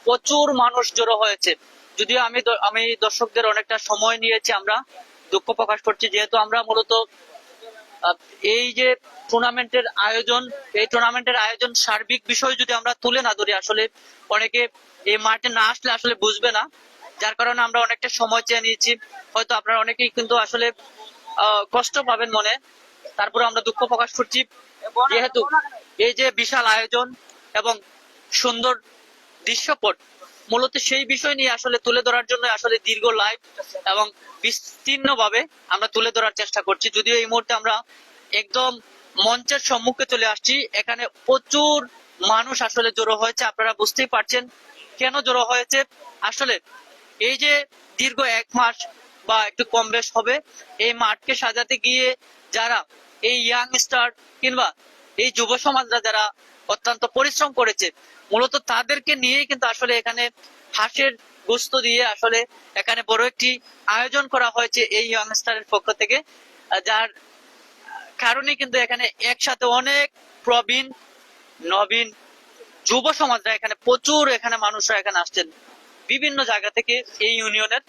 প্রচুর মানুষ জড়ো হয়েছে। যদিও আমি দর্শকদের অনেকটা সময় নিয়েছি, আমরা দুঃখ প্রকাশ করছি, যেহেতু আমরা মূলত এই যে টুর্নামেন্টের আয়োজন সার্বিক বিষয় যদি আমরা তুলে না ধরি, আসলে অনেকে এই মাঠে না আসলে আসলে বুঝবে না, যার কারণে আমরা অনেকটা সময় চেয়ে নিয়েছি। হয়তো আপনারা অনেকেই কিন্তু আসলে কষ্ট পাবেন মনে, তারপরে আমরা দুঃখ প্রকাশ করছি, যেহেতু এই যে বিশাল আয়োজন এবং সুন্দর দৃশ্যপট, মূলত সেই বিষয় নিয়ে আসলে তুলে ধরার জন্য আসলে দীর্ঘ লাইভ এবং বিস্তীর্ণ ভাবে আমরা তুলে ধরার চেষ্টা করছি। যদিও এই মুহূর্তে আমরা একদম মঞ্চের সম্মুখে চলে আসছি, এখানে প্রচুর মানুষ আসলে জড়ো হয়েছে। আপনারা বুঝতেই পারছেন কেন জড়ো হয়েছে। আসলে এই যে দীর্ঘ 1 মাস বা একটু কম বেশ হবে এই মাঠকে সাজাতে গিয়ে যারা এই ইয়াং স্টার কিংবা এই যুব সমাজরা যারা অত্যন্ত পরিশ্রম করেছে, মূলত তাদেরকে নিয়েই কিন্তু আসলে এখানে হাঁসের গোস্ত দিয়ে আসলে এখানে বড় একটি আয়োজন করা হয়েছে এই ইয়াং স্টারের পক্ষ থেকে, যার কারণে কিন্তু এখানে একসাথে অনেক প্রবীণ নবীন যুব সমাজরা এখানে প্রচুর মানুষরা এখানে আসছেন বিভিন্ন জায়গা থেকে এই ইউনিয়নের।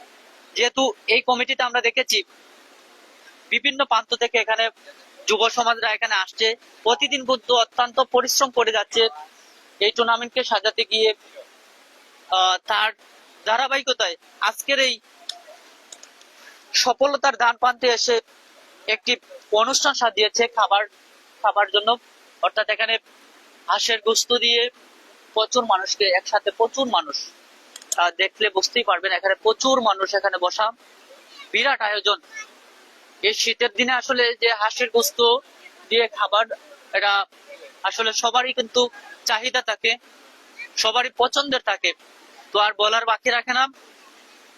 যেহেতু এই কমিটিতে আমরা দেখেছি বিভিন্ন প্রান্ত থেকে এখানে যুব সমাজরা এখানে আসছে, প্রতিদিন কিন্তু অত্যন্ত পরিশ্রম করে যাচ্ছে এই টুর্নামেন্টকে সাজাতে গিয়ে। তার ধারাবাহিকতায় আজকের এই সফলতার দান প্রান্তে এসে একটি অনুষ্ঠান সাজিয়েছে খাবার জন্য, অর্থাৎ এখানে হাঁসের গোস্ত দিয়ে প্রচুর মানুষকে একসাথে, প্রচুর মানুষ দেখলে বুঝতেই পারবেন, এখানে প্রচুর মানুষ এখানে বসা, বিরাট আয়োজন। এই শীতের দিনে আসলে যে হাঁসের গোস্ত দিয়ে খাবার, এটা আসলে সবারই কিন্তু চাহিদা থাকে, সবারই পছন্দের থাকে। তো আর বলার বাকি রাখে না,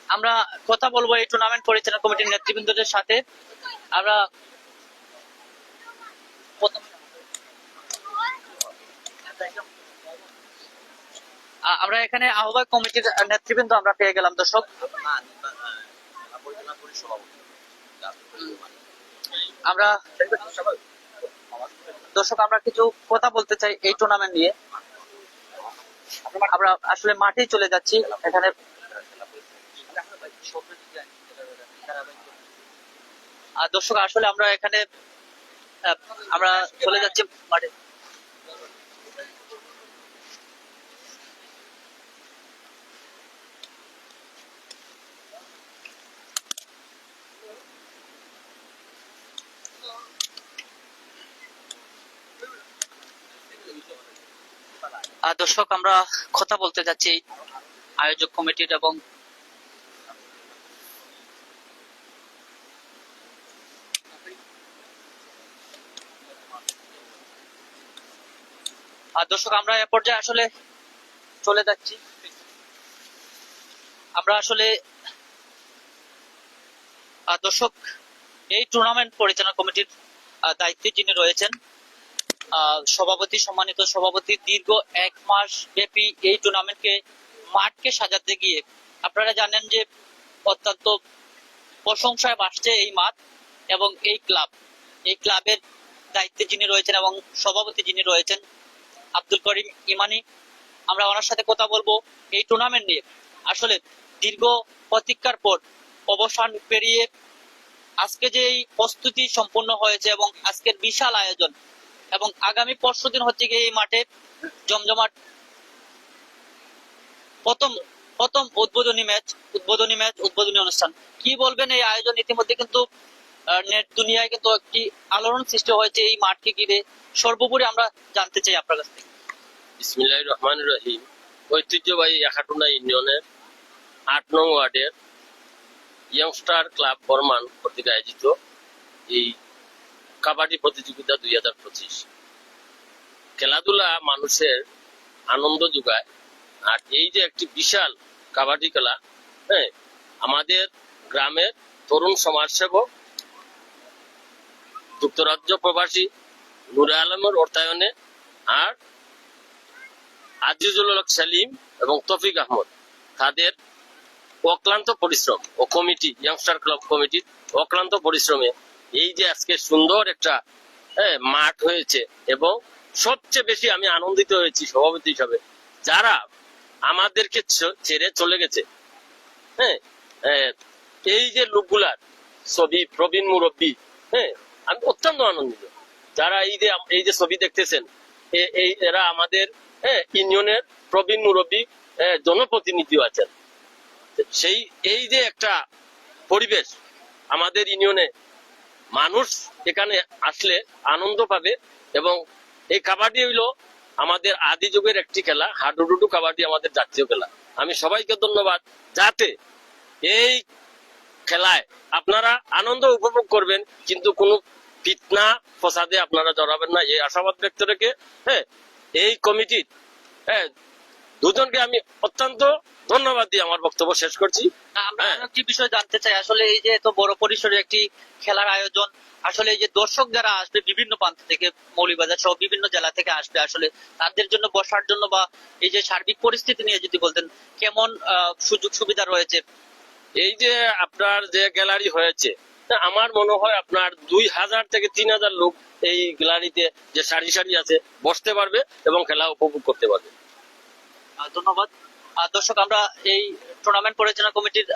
আমরা কথা বলবো এই টুর্নামেন্ট পরিচালনা কমিটির নেতৃবৃন্দদের সাথে। আমরা এখানে আহ্বায়ক কমিটির নেতৃবৃন্দ আমরা পেয়ে গেলাম। দর্শক আমরা কিছু কথা বলতে চাই এই টুর্নামেন্ট নিয়ে। আমরা আসলে মাঠেই চলে যাচ্ছি, এখানে দর্শক আসলে আমরা এখানে আমরা চলে যাচ্ছি মাঠে। দর্শক আমরা কথা বলতে যাচ্ছি আয়োজক কমিটির এবং দর্শক আমরা এ পর্যায়ে আসলে চলে যাচ্ছি। আমরা আসলে দর্শক এই টুর্নামেন্ট পরিচালনা কমিটির দায়িত্বে যিনি রয়েছেন সম্মানিত সভাপতি, দীর্ঘ 1 মাস ব্যাপী এই টুর্নামেন্টকে মাঠকে সাজাতে গিয়ে আপনারা জানেন যে অত্যন্ত প্রশংসায় ভাসছে এই মাঠ এবং এই ক্লাবের দায়িত্বে যিনি রয়েছেন এবং সভাপতি যিনি রয়েছেন আব্দুল করিম ইমানি। আমরা ওনার সাথে কথা বলবো এই টুর্নামেন্ট নিয়ে। আসলে দীর্ঘ প্রতীক্ষার পর অবসান পেরিয়ে আজকে যে এই প্রস্তুতি সম্পূর্ণ হয়েছে এবং আজকের বিশাল আয়োজন এবং আগামী পরশুদিন হচ্ছে গিয়ে এই মাঠে জমজমাট প্রথম উদ্বোধনী অনুষ্ঠান। কি বলবেন এই আয়োজন? ইতিমধ্যে কিন্তু নেট দুনিয়ায় কিন্তু একটি আলোড়ন সৃষ্টি হয়েছে এই মাঠকে ঘিরে। সর্বোপরি আমরা জানতে চাই আপনার কাছ থেকে। বিসমিল্লাহির রহমানির রহিম। ঐতিহ্যবাহী একাটুনা ইউনিয়নের ৮ নং ওয়ার্ডের ইয়ংস্টার ক্লাব বর্মান কর্তৃক আয়োজিত এই কাবাডি প্রতিযোগিতা 2025। খেলাধুলা মানুষের আনন্দ যোগায়, আর এই যে একটি বিশাল কাবাডি খেলা, হ্যাঁ, আমাদের গ্রামের তরুণ সমাজসেবক যুক্তরাজ্য প্রবাসী নুরে আলমের অর্থায়নে আর আজিজুল হক সেলিম এবং তৌফিক আহমদ তাদের অক্লান্ত পরিশ্রম ও কমিটি, ইয়ংস্টার ক্লাব কমিটির অক্লান্ত পরিশ্রমে এই যে আজকে সুন্দর একটা মাঠ হয়েছে। এবং সবচেয়ে বেশি আমি আনন্দিত হয়েছি সভাপতি হিসাবে, যারা আমাদেরকে ছেড়ে চলে গেছে, হ্যাঁ, এই যে লোকগুলার ছবি, প্রবীণ মুরব্বী, হ্যাঁ, আমি অত্যন্ত আনন্দিত। যারা এই যে ছবি দেখতেছেন, এরা আমাদের ইউনিয়নের প্রবীণ মুরব্বী জনপ্রতিনিধিও আছেন। সেই এই যে একটা পরিবেশ আমাদের ইউনিয়নে, মানুষ এখানে আসলে আনন্দ পাবে। এবং এই কাবাডি হইলো আমাদের আদি যুগের একটি খেলা, হাডুডুডু কাবাডি আমাদের জাতীয় খেলা। আমি সবাইকে ধন্যবাদ, যাতে এই খেলায় আপনারা আনন্দ উপভোগ করবেন, কিন্তু কোনো ফিতনা ফসাদে আপনারা জড়াবেন না, এই আশাবাদ ব্যক্ত রেখে, হ্যাঁ, এই কমিটির দুজনকে আমি অত্যন্ত ধন্যবাদ দিয়ে আমার বক্তব্য শেষ করছি। আমরা একটি বিষয় জানতে চাই, আসলে এই যে এত বড় পরিসরে একটি খেলার আয়োজন, আসলে এই যে দর্শক যারা আসবে বিভিন্ন প্রান্ত থেকে, মৌলভীবাজার সহ বিভিন্ন জেলা থেকে আসবে, আসলে তাদের জন্য বসার জন্য বা এই যে সার্বিক পরিস্থিতি নিয়ে যদি বলতেন, কেমন সুযোগ সুবিধা রয়েছে? এই যে আপনার যে গ্যালারি হয়েছে, আমার মনে হয় আপনার 2000 থেকে 3000 লোক এই গ্যালারিতে যে সারি সারি আছে বসতে পারবে এবং খেলা উপভোগ করতে পারবে। ধন্যবাদ। দর্শক, আমরা এই টুর্নামেন্ট পরিচালনা কমিটির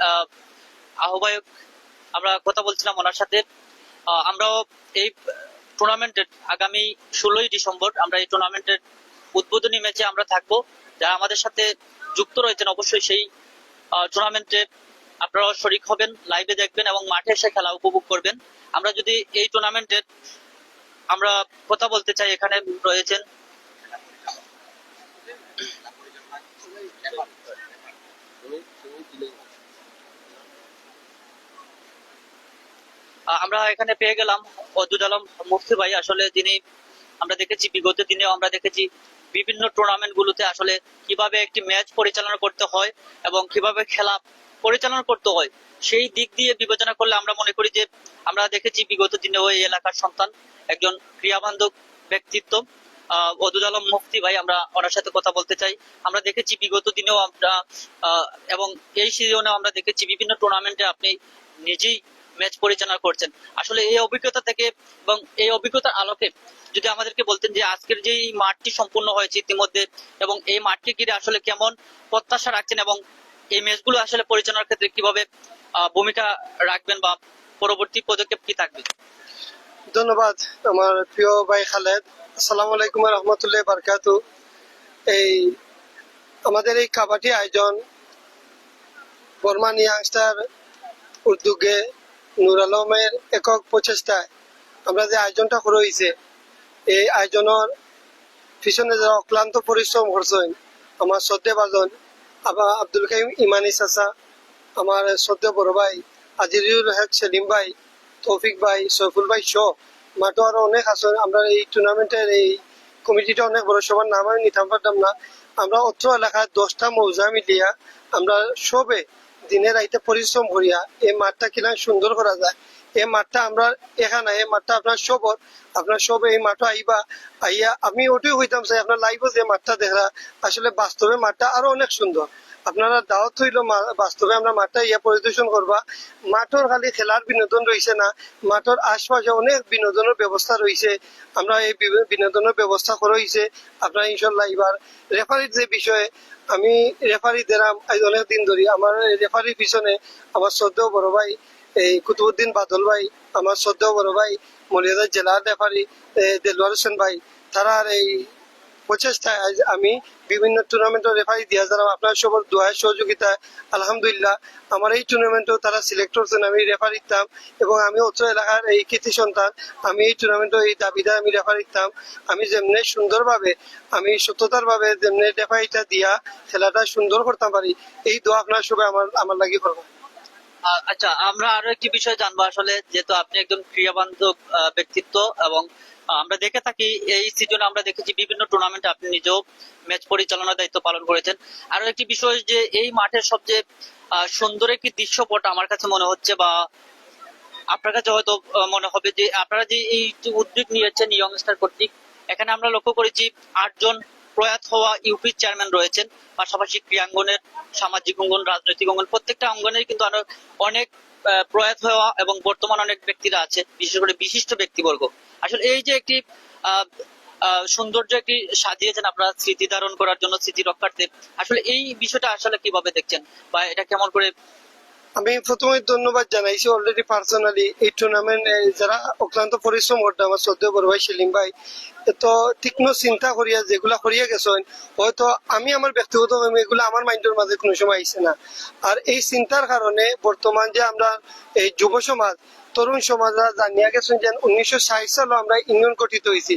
আহ্বায়ক আমরা কথা বলছিলাম ওনার সাথে। আমরাও এই টুর্নামেন্টের আগামী 16ই ডিসেম্বর আমরা এই টুর্নামেন্টের উদ্বোধনী ম্যাচে আমরা থাকবো। যারা আমাদের সাথে যুক্ত রয়েছেন অবশ্যই সেই টুর্নামেন্টে আপনারাও শরিক হবেন, লাইভে দেখবেন এবং মাঠে এসে খেলা উপভোগ করবেন। আমরা যদি এই টুর্নামেন্টের আমরা কথা বলতে চাই, এখানে রয়েছেন আমরা এখানে পেয়ে গেলাম অদুল আলম মুফতি ভাই। আসলে যিনি আমরা দেখেছি বিগত দিনেও আমরা দেখেছি বিভিন্ন টুর্নামেন্ট গুলোতে আসলে কিভাবে একটি ম্যাচ পরিচালনা করতে হয় এবং কিভাবে খেলা পরিচালনা করতে হয়, সেই দিক দিয়ে বিবেচনা করলে আমরা মনে করি যে আমরা দেখেছি বিগত দিনেও এই এলাকার সন্তান, একজন ক্রিয়াবান্ধব ব্যক্তিত্ব অদুল আলম মুফতি ভাই। আমরা ওনার সাথে কথা বলতে চাই। আমরা দেখেছি বিগত দিনেও আমরা এবং এই সিজনেও আমরা দেখেছি বিভিন্ন টুর্নামেন্টে আপনি নিজেই ম্যাচ পরিচালনা করছেন। আসলে এই অভিজ্ঞতা থেকে এবং এই অভিজ্ঞতার আলোকে যদি আমাদেরকে বলতেন যে আজকের যে এই মাঠটি সম্পূর্ণ হয়েছে ইতিমধ্যে, এবং এই মাঠকে ঘিরে আসলে কেমন প্রত্যাশা রাখছেন এবং এই ম্যাচগুলো আসলে পরিচালনার ক্ষেত্রে কিভাবে ভূমিকা রাখবেন বা পরবর্তী পদক্ষেপ কি থাকবে? ধন্যবাদ আমার প্রিয় ভাই খালেদ। আসসালামু আলাইকুম রহমতুল্লাহ বারকাতু। এই আমাদের এই কাবাডি আয়োজন বর্মান ইয়াংস্টার উদ্যোগে নুর আলমের একক প্রচেষ্টায় আমরা যে আয়োজনটা করা হয়েছে, এই আয়োজনের পিছনে যারা অক্লান্ত পরিশ্রম করছেন আমার শ্রদ্ধে বাজন আবার আব্দুল কাইম ইমানি চাচা, আমার শ্রদ্ধে বড় ভাই আজিজুল হক সেলিম ভাই, তৌফিক ভাই, সৈফুল ভাই সহ মাঠও আরো অনেক আছেন। আমরা এই টুর্নামেন্টের এই কমিটিটা অনেক বড়, সবার নাম আমি নিতে পারতাম না। আমরা অত্র এলাকায় 10টা মৌজা মিলিয়া আমরা সবে দিনের রাইতে পরিশ্রম করিয়া এই মাঠটা কিনা সুন্দর করা যায়। এই মাঠটা আমরা এখানে, এই মাঠটা আপনার সবর, আপনার সব এই মাঠে আইবা, আইয়া আমি ওটাই হইতাম চাই আপনার লাইভ যে মাঠটা দেখা, আসলে বাস্তবে মাঠটা আরো অনেক সুন্দর। আপনারা দাওয়াত হইল বাস্তবে আমরা মাঠটা ইয়া পরিদর্শন করবা। মাঠের খালি খেলার বিনোদন রয়েছে না, মাঠের আশপাশে অনেক বিনোদনের ব্যবস্থা রয়েছে। আমরা এই বিনোদনের ব্যবস্থা করা হয়েছে আপনার ইনশাল্লাহ। এবার রেফারির যে বিষয়ে, আমি রেফারি দিলাম অনেক দিন ধরে। আমার রেফারির পিছনে আমার শ্রদ্ধেয় বড় ভাই এই কুতুবুদ্দিন বাদল ভাই, আমার শ্রদ্ধেয় বড় ভাই মলিয়াদার জেলার রেফারি দেলোয়ার হোসেন ভাই, তারা এই প্রচেষ্টায় আজ আমি বিভিন্ন টুর্নামেন্টের রেফারি দিয়া যারা আপনার সবার দোয়ায় সহযোগিতায় আলহামদুলিল্লাহ আমার এই টুর্নামেন্টেও তারা সিলেক্ট করছেন, আমি রেফারি দিতাম এবং আমি অত্র এলাকার এই কৃতি সন্তান, আমি এই টুর্নামেন্টে এই দাবিদার আমি রেফারি দিতাম। আমি যেমনি সুন্দরভাবে আমি সত্যতার ভাবে যেমনি রেফারিটা দিয়া খেলাটা সুন্দর করতে পারি, এই দোয়া আপনার সবাই আমার লাগি করবো। আচ্ছা, আমরা আরো একটি বিষয় জানবো আসলে, যেহেতু আপনি একজন ক্রীড়াবান্ধব ব্যক্তিত্ব এবং আমরা দেখে থাকি এই সিজনে আমরা দেখেছি বিভিন্ন টুর্নামেন্টে আপনি নিজেও ম্যাচ পরিচালনার দায়িত্ব পালন করেছেন। আরো একটি বিষয় যে এই মাঠের সবচেয়ে সুন্দর একটি দৃশ্যপট আমার কাছে মনে হচ্ছে, বা আপনার কাছে হয়তো মনে হবে যে আপনারা যে এই যে উদ্যোগ নিয়েছেন ইয়ং স্টার কর্তৃক, এখানে আমরা লক্ষ্য করেছি 8জন প্রয়াত হওয়া ইউপি চেয়ারম্যান রয়েছেন, পাশাপাশি ক্রীড়াঙ্গনের সামাজিক অঙ্গন, রাজনৈতিক অঙ্গন, প্রত্যেকটা অঙ্গনের কিন্তু আরো অনেক প্রয়াত হওয়া এবং বর্তমান অনেক ব্যক্তিরা আছে, বিশেষ করে বিশিষ্ট ব্যক্তিবর্গ। আসলে এই যে একটি আহ সৌন্দর্য একটি সাজিয়েছেন আপনারা স্মৃতি ধারণ করার জন্য, স্মৃতি রক্ষার্থে, আসলে এই বিষয়টা আসলে কিভাবে দেখছেন বা এটা কেমন করে? আমি প্রথমে ধন্যবাদ জানাইছি অলরেডি পার্সোনালি এই টুর্নামেন্ট যারা অক্লান্ত পরিশ্রম করতে আমার শ্রদ্ধেয় বড় ভাই সেলিম ভাই এত তীক্ষ্ণ চিন্তা করিয়া যেগুলা করিয়া গেছেন, হয়তো আমি আমার ব্যক্তিগত এগুলো আমার মাইন্ডের মাঝে কোনো সময় আইসে না। আর এই চিন্তার কারণে বর্তমান যে আমরা এই যুব সমাজ তরুণ সমাজরা জানিয়া গেছেন যে 1960 সালে আমরা ইউনিয়ন গঠিত হয়েছি।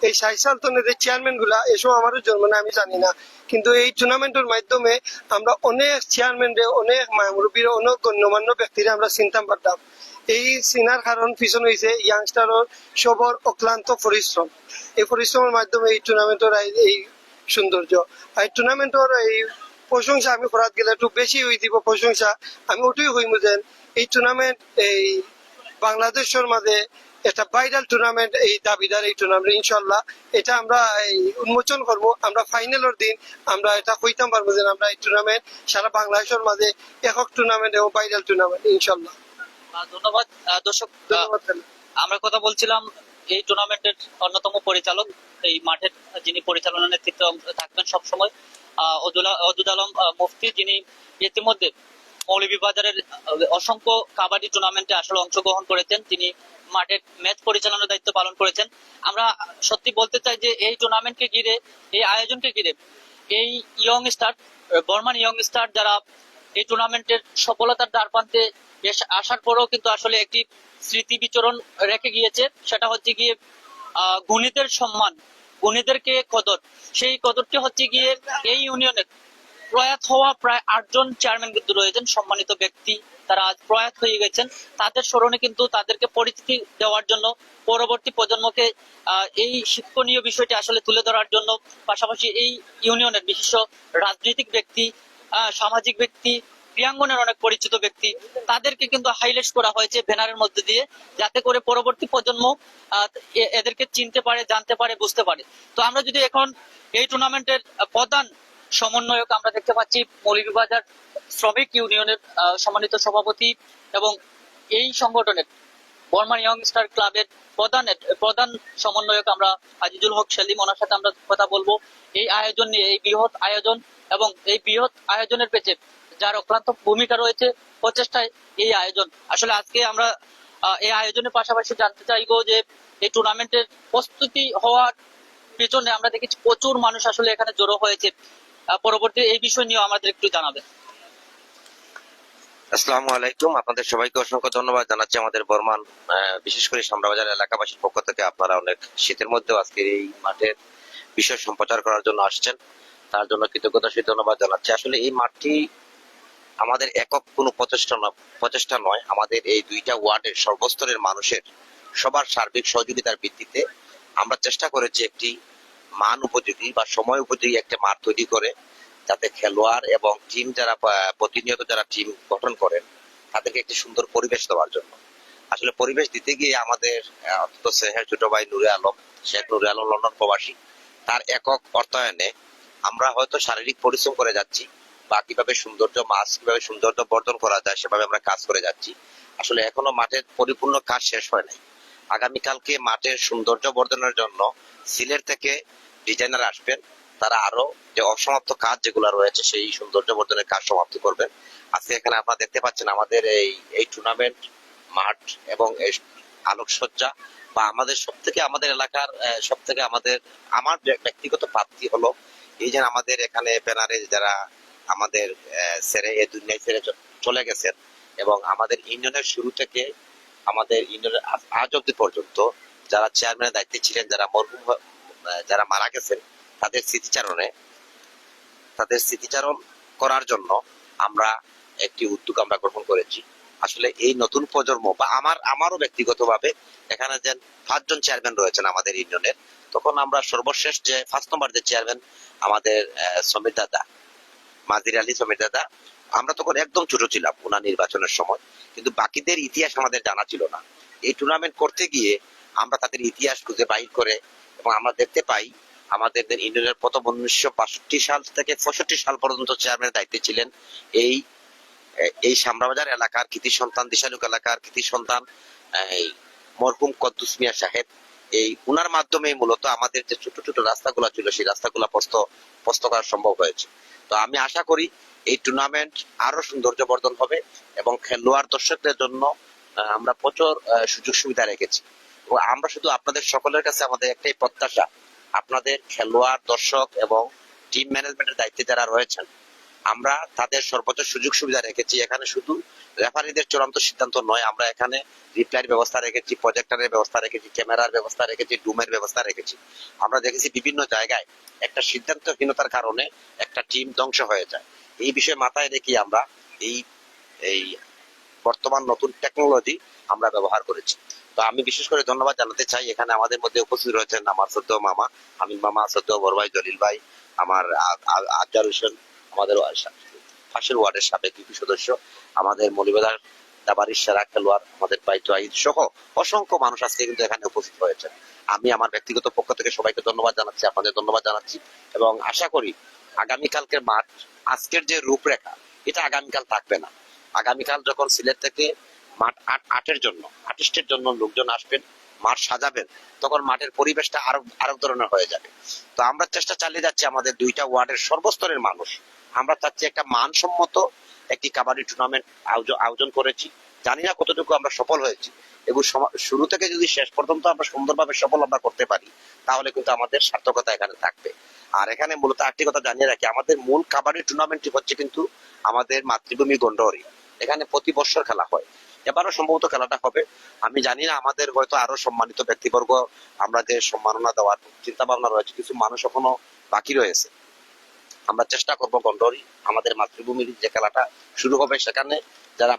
এই 60 সাল তো চেয়ারম্যান গুলা এসব আমারও জন্ম না, আমি জানি না, কিন্তু এই টুর্নামেন্টের মাধ্যমে আমরা অনেক চেয়ারম্যানরে, অনেক মুরব্বীরা, অনেক গণ্যমান্য ব্যক্তিরা আমরা চিনতাম পারতাম। এই চিনার কারণ পিছন হয়েছে ইয়াংস্টারের সবর অক্লান্ত পরিশ্রম। এই পরিশ্রমের মাধ্যমে এই টুর্নামেন্টের এই সৌন্দর্য। আর এই টুর্নামেন্টের এই প্রশংসা আমি করাত গেলে একটু বেশি হয়ে দিব প্রশংসা, আমি ওটাই হইম যে এই টুর্নামেন্ট এই বাংলাদেশের মাঝে একটা ভাইরাল টুর্নামেন্ট, এই দাবিদার এই টুর্নামেন্ট ইনশাল্লাহ এটা আমরা এই উন্মোচন করব। আমরা ফাইনালের দিন আমরা এটা কইতাম পারবো যে আমরা এই টুর্নামেন্ট সারা বাংলাদেশের মাঝে একক টুর্নামেন্ট এবং ভাইরাল টুর্নামেন্ট ইনশাল্লাহ। ধন্যবাদ। দর্শক, ধন্যবাদ। আমরা কথা বলছিলাম এই টুর্নামেন্টের অন্যতম পরিচালক, এই মাঠের যিনি পরিচালনা নেতৃত্বে থাকবেন সবসময়, অদুল আলম মুফতি, যিনি ইতিমধ্যে মৌলভীবাজারের অসংখ্য কাবাডি টুর্নামেন্টে আসলে অংশগ্রহণ করেছেন, তিনি মাঠের ম্যাচ পরিচালনার দায়িত্ব পালন করেছেন। আমরা সত্যি বলতে চাই যে এই টুর্নামেন্টকে ঘিরে, এই আয়োজনকে ঘিরে এই young star, Burman young star যারা এই টুর্নামেন্টের সফলতার দ্বারপ্রান্তে আসার পরেও কিন্তু আসলে একটি স্মৃতি বিচরণ রেখে গিয়েছে, সেটা হচ্ছে গিয়ে গুণীদের সম্মান, গুণীদেরকে কদর। সেই কদরটি হচ্ছে গিয়ে এই ইউনিয়নের প্রয়াত হওয়া প্রায় 8জন চেয়ারম্যান কিন্তু রয়েছেন, সম্মানিত ব্যক্তি, তারা আজ প্রয়াত হয়ে গেছেন। তাদের স্মরণে কিন্তু তাদেরকে পরিচিতি দেওয়ার জন্য, পরবর্তী প্রজন্মকে এই শিক্ষণীয় বিষয়টি আসলে তুলে ধরার জন্য, পাশাপাশি এই ইউনিয়নের বিশিষ্ট রাজনৈতিক ব্যক্তি, সামাজিক ব্যক্তি, ক্রীড়াঙ্গনের অনেক পরিচিত ব্যক্তি, তাদেরকে কিন্তু হাইলাইট করা হয়েছে ব্যানারের মধ্যে দিয়ে, যাতে করে পরবর্তী প্রজন্ম এদেরকে চিনতে পারে, জানতে পারে, বুঝতে পারে। তো আমরা যদি এখন এই টুর্নামেন্টের প্রধান সমন্বয়ক আমরা দেখতে পাচ্ছি মৌলভীবাজার শ্রমিক ইউনিয়নের সম্মানিত সভাপতি এবং এই সংগঠনের বর্মান ইয়ং স্টার ক্লাবের প্রধান সমন্বয়ক আমরা আজিজুল হক সেলিম, ওনার সাথে আমরা কথা বলবো এই আয়োজন নিয়ে, এই বৃহৎ আয়োজন এবং এই বৃহৎ আয়োজনের পেছনে যার অক্লান্ত ভূমিকা রয়েছে, প্রচেষ্টায় এই আয়োজন। আসলে আজকে আমরা এই আয়োজনের পাশাপাশি জানতে চাইবো যে এই টুর্নামেন্টের প্রস্তুতি হওয়ার পেছনে আমরা দেখেছি প্রচুর মানুষ আসলে এখানে জড়ো হয়েছে। পরবর্তী এই বিষয় নিয়ে আমাদের একটু জানাবেন। আসসালামু আলাইকুম, আপনাদের সবাইকে অসংখ্য ধন্যবাদ জানাচ্ছি। আমাদের বর্মান বিশেষ করে সামরাবাজার এলাকাবাসীর পক্ষ থেকে আপনারা অনেক শীতের মধ্যেও আজকের এই মাঠের বিষয় সম্প্রচার করার জন্য আসছেন, তার জন্য কৃতজ্ঞতা সহিত ধন্যবাদ জানাচ্ছি। আসলে এই মাঠটি আমাদের একক কোনো প্রচেষ্টা নয়, আমাদের এই দুইটা ওয়ার্ডের সর্বস্তরের মানুষের সবার সার্বিক সহযোগিতার ভিত্তিতে আমরা চেষ্টা করেছি একটি মান উপযোগী বা সময় উপযোগী একটা মাঠ তৈরি করে, যাতে খেলোয়াড় এবং টিম যারা প্রতিনিয়ত যারা টিম গঠন করেন তাদেরকে একটি সুন্দর পরিবেশ দেওয়ার জন্য। আসলে পরিবেশ দিতে গিয়ে আমাদের অত্যন্ত স্নেহের ছোট ভাই নুরে আলম, শেখ নুরে আলম লন্ডন প্রবাসী, তার একক অর্থায়নে আমরা হয়তো শারীরিক পরিশ্রম করে যাচ্ছি, বা কিভাবে সৌন্দর্য বর্ধন করা যায় সেভাবে আমরা কাজ করে যাচ্ছি। আসলে এখনো মাঠের পরিপূর্ণ কাজ শেষ হয় নাই। আগামীকালকে মাঠের সৌন্দর্য বর্ধনের জন্য সিলেট থেকে ডিজাইনার আসবেন, তারা আরো যে অসমাপ্ত কাজ যেগুলো রয়েছে সেই সৌন্দর্য বর্ধনের কাজ সমাপ্তি করবেন। আজকে এখানে আপনারা দেখতে পাচ্ছেন আমাদের এই টুর্নামেন্ট মাঠ এবং এই আলোকসজ্জা বা আমাদের আমাদের এলাকার আমার ব্যক্তিগত প্রাপ্তি হলো এই যে আমাদের এখানে ব্যানারে যারা আমাদের ছেড়ে এই দুনিয়ায় ছেড়ে চলে গেছেন, এবং আমাদের ইউনিয়নের শুরু থেকে আমাদের ইউনিয়নের আজ অব্দি পর্যন্ত যারা চেয়ারম্যানের দায়িত্বে ছিলেন, যারা মারা গেছেন, তাদের স্মৃতিচারণ করার জন্য আমরা একটি উদ্যোগ আমরা গ্রহণ করেছি। আসলে এই নতুন প্রজন্ম বা আমারও ব্যক্তিগতভাবে এখানে যে 5 জন চেয়ারম্যান রয়েছেন আমাদের ইউনিয়নের, তখন আমরা সর্বশেষ যে 1 নম্বর যে চেয়ারম্যান আমাদের সমীর দাদা, মাজির আলী সমীর দাদা, আমরা তখন একদম ছোট ছিলাম ওনার নির্বাচনের সময়, কিন্তু বাকিদের ইতিহাস আমাদের জানা ছিল না। এই টুর্নামেন্ট করতে গিয়ে আমরা তাদের ইতিহাস খুঁজে বাইর করে, এবং আমরা দেখতে পাই আমাদের ইউনিয়নের প্রথম 1962 সাল থেকে 65 সাল পর্যন্ত চেয়ারম্যানের দায়িত্বে ছিলেন এই শামরাবাজার এলাকার কৃতি সন্তান, দিশালুক এলাকার কৃতি সন্তান মরহুম কদ্দুস মিয়া সাহেব। এই উনার মাধ্যমে মূলত আমাদের যে ছোট ছোট রাস্তাগুলো ছিল সেই রাস্তাগুলো প্রস্ত করা সম্ভব হয়েছে। তো আমি আশা করি এই টুর্নামেন্ট আরো সৌন্দর্যবর্ধন হবে, এবং খেলোয়াড় দর্শকদের জন্য আমরা প্রচুর সুযোগ সুবিধা রেখেছি। এবং আমরা শুধু আপনাদের সকলের কাছে আমাদের একটাই প্রত্যাশা, আপনাদের খেলোয়াড়, দর্শক এবং টিম ম্যানেজমেন্টের দায়িত্বে যারা রয়েছেন, আমরা তাদের সর্বোচ্চ সুযোগ সুবিধা রেখেছি। এখানে শুধু রেফারিদের চূড়ান্ত সিদ্ধান্ত নয়, আমরা এখানে রিপ্লাইয়ের ব্যবস্থা রেখেছি, প্রজেক্টরের ব্যবস্থা রেখেছি, ক্যামেরার ব্যবস্থা রেখেছি, ডুমের ব্যবস্থা রেখেছি। আমরা দেখেছি বিভিন্ন জায়গায় একটা সিদ্ধান্তহীনতার কারণে একটা টিম ধ্বংস হয়ে যায়। এই বিষয়ে মাথায় রেখে আমরা এই বর্তমান নতুন টেকনোলজি আমরা ব্যবহার করেছি। তো আমি বিশেষ করে ধন্যবাদ জানাতে চাই, এখানে আমাদের মধ্যে উপস্থিত রয়েছেন আমার শ্রদ্ধ মামা আমিন মামা, শ্রদ্ধ বড় ভাই জলিল ভাই, আমার আজহার হোসেন, আমাদের পাশের ওয়ার্ডের সাবেক ইউপি সদস্য, আমাদের মৌলভীবাজার দাবারির সেরা খেলোয়াড় আমাদের ভাই তোয়াহিদ সহ অসংখ্য মানুষ আজকে কিন্তু এখানে উপস্থিত হয়েছেন। আমি আমার ব্যক্তিগত পক্ষ থেকে সবাইকে ধন্যবাদ জানাচ্ছি, আপনাদের ধন্যবাদ জানাচ্ছি, এবং আশা করি আগামীকালকের মাঠ, আজকের যে রূপরেখা, এটা আগামীকাল থাকবে না। আগামীকাল যখন সিলেট থেকে মাঠ আটের জন্য, আর্টিস্টের জন্য লোকজন আসবেন, মাঠ সাজাবেন, তখন মাঠের পরিবেশটা আরো ধরনের হয়ে যাবে। তো আমরা চেষ্টা চালিয়ে যাচ্ছি, আমাদের 2টা ওয়ার্ডের সর্বস্তরের মানুষ, আমরা চাচ্ছি একটা মানসম্মত একটি কাবাডি টুর্নামেন্ট আয়োজন করেছি। জানি না কতটুকু আমরা সফল হয়েছি, এবং শুরু থেকে যদি শেষ পর্যন্ত আমরা সুন্দরভাবে সফল আমরা করতে পারি, তাহলে কিন্তু আমাদের সার্থকতা এখানে থাকবে। আর এখানে মূলত আরেকটি কথা জানিয়ে রাখি, আমাদের মূল কাবাডি টুর্নামেন্টটি হচ্ছে কিন্তু আমাদের মাতৃভূমি গন্ডহরি। এখানে প্রতি বছর খেলা হয়, এবারও সম্ভবত খেলাটা হবে। আমি জানি না, আমাদের হয়তো আরো সম্মানিত ব্যক্তিবর্গ আমরা যে সম্মাননা দেওয়ার চিন্তা ভাবনা রয়েছে, কিছু মানুষ এখনো বাকি রয়েছে। আমরা চেষ্টা করব গন্ডহরি আমাদের মাতৃভূমির যে খেলাটা শুরু হবে, সেখানে যারা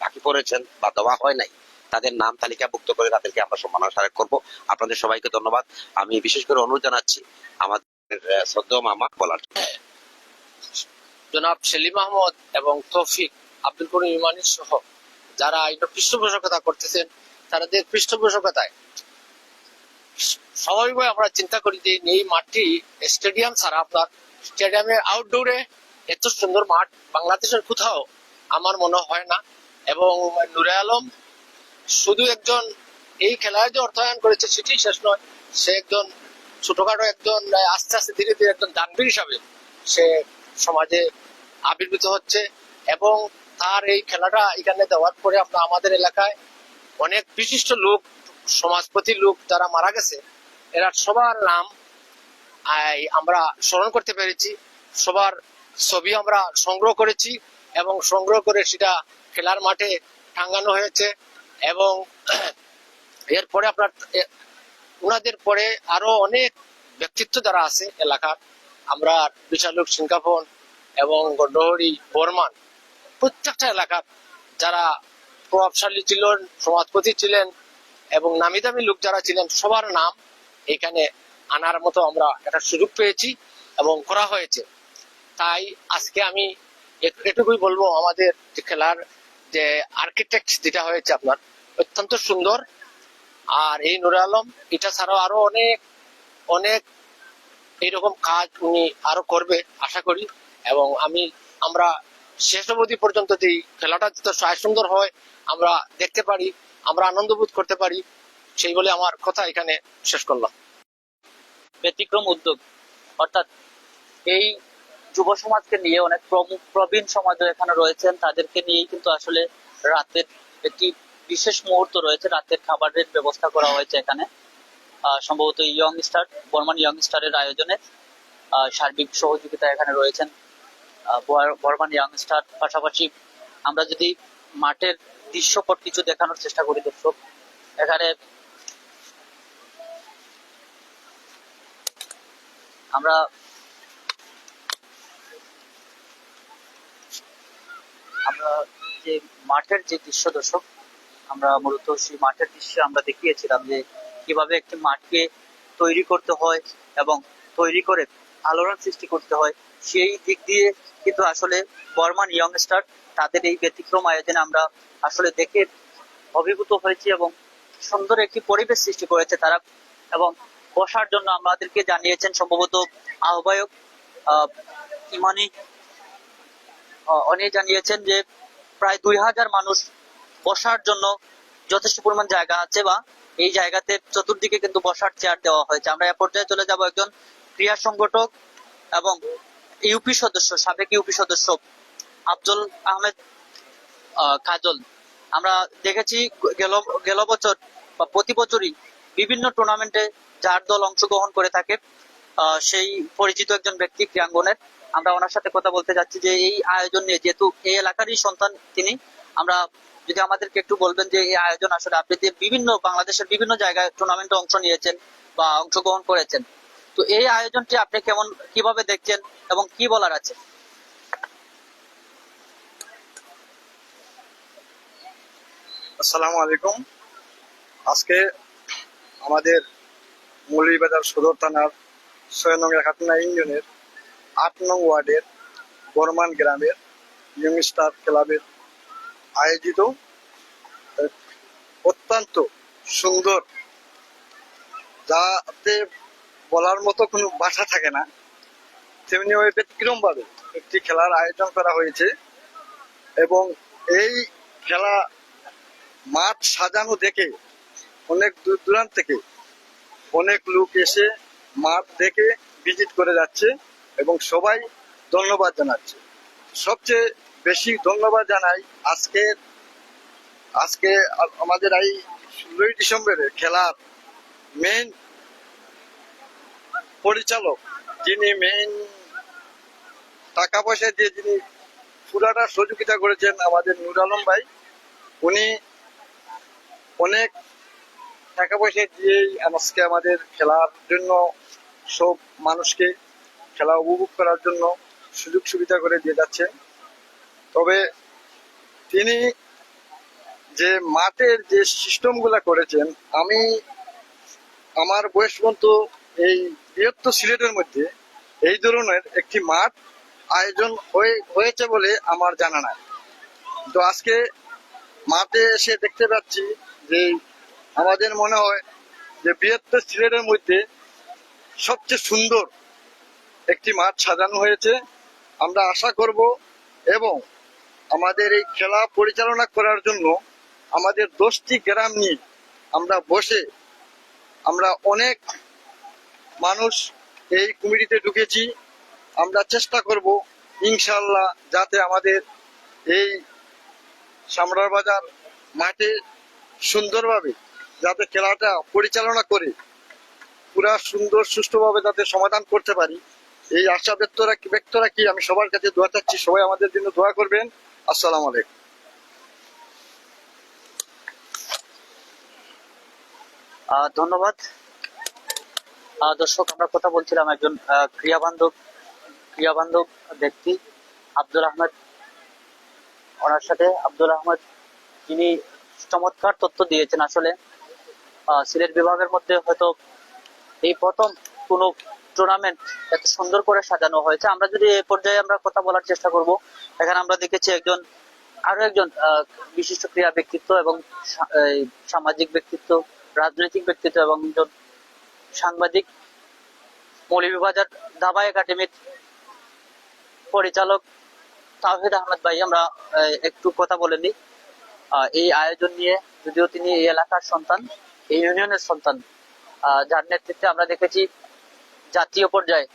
বাকি পড়েছেন বা দেওয়া হয় নাই, তাদের নাম তালিকাভুক্ত করে তাদেরকে আমরা সম্মাননা স্মারক করব। আপনাদের সবাইকে ধন্যবাদ। আমি বিশেষ করে অনুরোধ জানাচ্ছি আমাদের শ্রদ্ধেয় মামা বলার। জনাব সেলিম আহমদ এবং তৌফিক, আব্দুল করিম ইমানি সহ যারা এটা পৃষ্ঠপোষকতা করতেছেন, তাদের পৃষ্ঠপোষকতায় স্বাভাবিকভাবে আমরা চিন্তা করি যে এই মাঠটি স্টেডিয়াম ছাড়া, আপনার স্টেডিয়ামের আউটডোরে এত সুন্দর মাঠ বাংলাদেশের কোথাও আমার মনে হয় না। এবং নুরে আলম শুধু একজন এই খেলায় যে অর্থায়ন করেছে সেটি শেষ নয়, সে একজন ছোটখাটো একজন আস্তে আস্তে ধীরে ধীরে একজন দানবীর হিসাবে সে সমাজে আবির্ভূত হচ্ছে। এবং তার এই খেলাটা এখানে দেওয়ার পরে আপনার আমাদের এলাকায় অনেক বিশিষ্ট লোক, সমাজপতি লোক যারা মারা গেছে, এরা সবার নাম আমরা স্মরণ করতে পেরেছি, সবার ছবি আমরা সংগ্রহ করেছি, এবং সংগ্রহ করে সেটা খেলার মাঠে টাঙ্গানো হয়েছে। এবং এরপরে আপনার ওনাদের পরে আরো অনেক ব্যক্তিত্ব যারা আছে এলাকার, আমরা বিশালুক, সিংকাফন এবং গন্ডহরি, বর্মান, প্রত্যেকটা এলাকার যারা প্রভাবশালী ছিলেন, সমাজপতি ছিলেন এবং নামি দামি লোক যারা ছিলেন, সবার নাম এখানে আনার মতো আমরা একটা সুযোগ পেয়েছি এবং করা হয়েছে। তাই আজকে আমি এটুকুই বলবো, আমাদের যে খেলার যে আর্কিটেক্ট যেটা হয়েছে আপনার অত্যন্ত সুন্দর। আর এই নুরে আলম এটা ছাড়াও আরো অনেক অনেক এইরকম কাজ উনি আরো করবে আশা করি। এবং আমরা শেষ অবধি পর্যন্ত যে খেলাটা যত সুন্দর হয় আমরা দেখতে পারি, আমরা আনন্দ বোধ করতে পারি, সেই বলে আমার কথা এখানে শেষ করলাম। ব্যতিক্রম উদ্যোগ, অর্থাৎ এই যুব সমাজকে নিয়ে অনেক প্রবীণ সমাজও এখানে রয়েছেন, তাদেরকে নিয়েই কিন্তু আসলে রাতের একটি বিশেষ মুহূর্ত রয়েছে, রাতের খাবারের ব্যবস্থা করা হয়েছে এখানে সম্ভবত ইয়ং স্টার, বর্মান ইয়ং স্টারের আয়োজনে। সার্বিক সহযোগিতা এখানে রয়েছেন বর্মান ইয়াং স্টার। পাশাপাশি আমরা যদি মাঠের দৃশ্যপট কিছু দেখানোর চেষ্টা করি দর্শক, এখানে আমরা যে মাঠের যে দৃশ্য দর্শক, আমরা মূলত সেই মাঠের দৃশ্যে আমরা দেখিয়েছিলাম যে কিভাবে একটি মাঠকে তৈরি করতে হয় এবং তৈরি করে আলোড়ন সৃষ্টি করতে হয়। সেই দিক দিয়ে কিন্তু আসলে বর্মান ইয়ং স্টার তাদের এই ব্যতিক্রম আয়োজনে আমরা আসলে দেখে অভিভূত হয়েছি এবং সুন্দর একটি পরিবেশ সৃষ্টি করেছে তারা। এবং বসার জন্য আমাদেরকে জানিয়েছেন সম্ভবত আহ্বায়ক ইমানি, উনি জানিয়েছেন যে প্রায় 2000 মানুষ বসার জন্য যথেষ্ট পরিমাণ জায়গা আছে, বা এই জায়গাতে চতুর্দিকে কিন্তু বসার চেয়ার দেওয়া হয়েছে। আমরা এ পর্যায়ে চলে যাব একজন ক্রীড়া সংগঠক এবং ইউপি সদস্য, সাবেক ইউপি সদস্য আফজল আহমেদ কাজল। আমরা দেখেছি গেল বছর বা প্রতি বছরই বিভিন্ন টুর্নামেন্টে যার দল অংশগ্রহণ করে থাকে, সেই পরিচিত একজন ব্যক্তি ক্রীড়াঙ্গনের। আমরা ওনার সাথে কথা বলতে যাচ্ছি যে এই আয়োজন নিয়ে, যেহেতু এই এলাকারই সন্তান তিনি, আমরা যদি আমাদেরকে একটু বলবেন যে এই আয়োজন আসলে আপনি যে বিভিন্ন বাংলাদেশের বিভিন্ন জায়গায় টুর্নামেন্টে অংশ নিয়েছেন বা অংশগ্রহণ করেছেন, তো এই আয়োজনটি আপনি কিভাবে দেখছেন এবং কি বলার আছে? আসসালামু আলাইকুম। আজকে আমাদের মৌলভীবাজার সদর থানার 6 নং একাত্তর ইউনিয়নের 8 নং ওয়ার্ডের বর্মান গ্রামের ইয়ং স্টার ক্লাবের আয়োজিত অত্যন্ত সুন্দর, যাতে বলার মতো কোনো ভাষা থাকে না, তেমনি ওই ব্যতিক্রম ভাবে একটি খেলার আয়োজন করা হয়েছে। এবং এই খেলা মাঠ সাজানো দেখে অনেক দূর দূরান্ত থেকে অনেক লোক এসে মাঠ দেখে ভিজিট করে যাচ্ছে এবং সবাই ধন্যবাদ জানাচ্ছে। সবচেয়ে বেশি ধন্যবাদ জানাই আজকে আমাদের এই 16ই ডিসেম্বরের খেলার মেইন পরিচালক, যিনি মেইন টাকা পয়সা দিয়ে যিনি পুরাটা সহযোগিতা করেছেন, আমাদের নুর আলম ভাই। উনি অনেক টাকা পয়সা দিয়েই আজকে আমাদের খেলার জন্য সব মানুষকে খেলা উপভোগ করার জন্য সুযোগ সুবিধা করে দিয়ে যাচ্ছেন। তবে তিনি যে মাঠের যে সিস্টেমগুলা করেছেন, আমি আমার বয়স পর্যন্ত এই বৃহত্তর সিলেটের মধ্যে এই ধরনের একটি মাঠ আয়োজন হয়েছে বলে আমার জানা নাই। তো আজকে মাঠে এসে দেখতে পাচ্ছি যে আমাদের মনে হয় যে বৃহত্তর সিলেটের মধ্যে সবচেয়ে সুন্দর একটি মাঠ সাজানো হয়েছে। আমরা আশা করব এবং আমাদের এই খেলা পরিচালনা করার জন্য আমাদের 10টি গ্রাম নিয়ে আমরা বসে আমরা অনেক মানুষ এই কমিটিতে ঢুকেছি। আমরা চেষ্টা করব ইনশাআল্লাহ যাতে আমাদের এই সামরার বাজার মাঠে সুন্দরভাবে যাতে খেলাটা পরিচালনা করে পুরা সুন্দর সুষ্ঠুভাবে যাতে সমাধান করতে পারি, এই আশা ব্যক্ত রাখি আমি সবার কাছে দোয়া চাচ্ছি। সবাই আমাদের জন্য দোয়া করবেন। আসসালামু আলাইকুম। ধন্যবাদ দর্শক। আমরা কথা বলছিলাম একজন ক্রিয়া বান্ধব ব্যক্তি আব্দুল আহমেদ, ওনার সাথে। আব্দুল আহমেদ যিনি চমৎকার তথ্য দিয়েছেন। আসলে সিলেট বিভাগের মধ্যে হয়তো এই প্রথম কোন টুর্নামেন্ট এত সুন্দর করে সাজানো হয়েছে। আমরা যদি এই পর্যায়ে আমরা কথা বলার চেষ্টা করব, এখানে আমরা দেখেছি আরো একজন বিশিষ্ট ক্রীড়া ব্যক্তিত্ব এবং সামাজিক ব্যক্তিত্ব, রাজনৈতিক ব্যক্তিত্ব এবং একজন সাংবাদিক, মৌলভীবাজার দাবা একাডেমির পরিচালক তাওহিদ আহমেদ ভাই। আমরা একটু কথা বলে নিই এই আয়োজন নিয়ে। যদিও তিনি এই এলাকার সন্তান, এই ইউনিয়নের সন্তান, যার নেতৃত্বে আমরা দেখেছি জাতীয় পর্যায়ে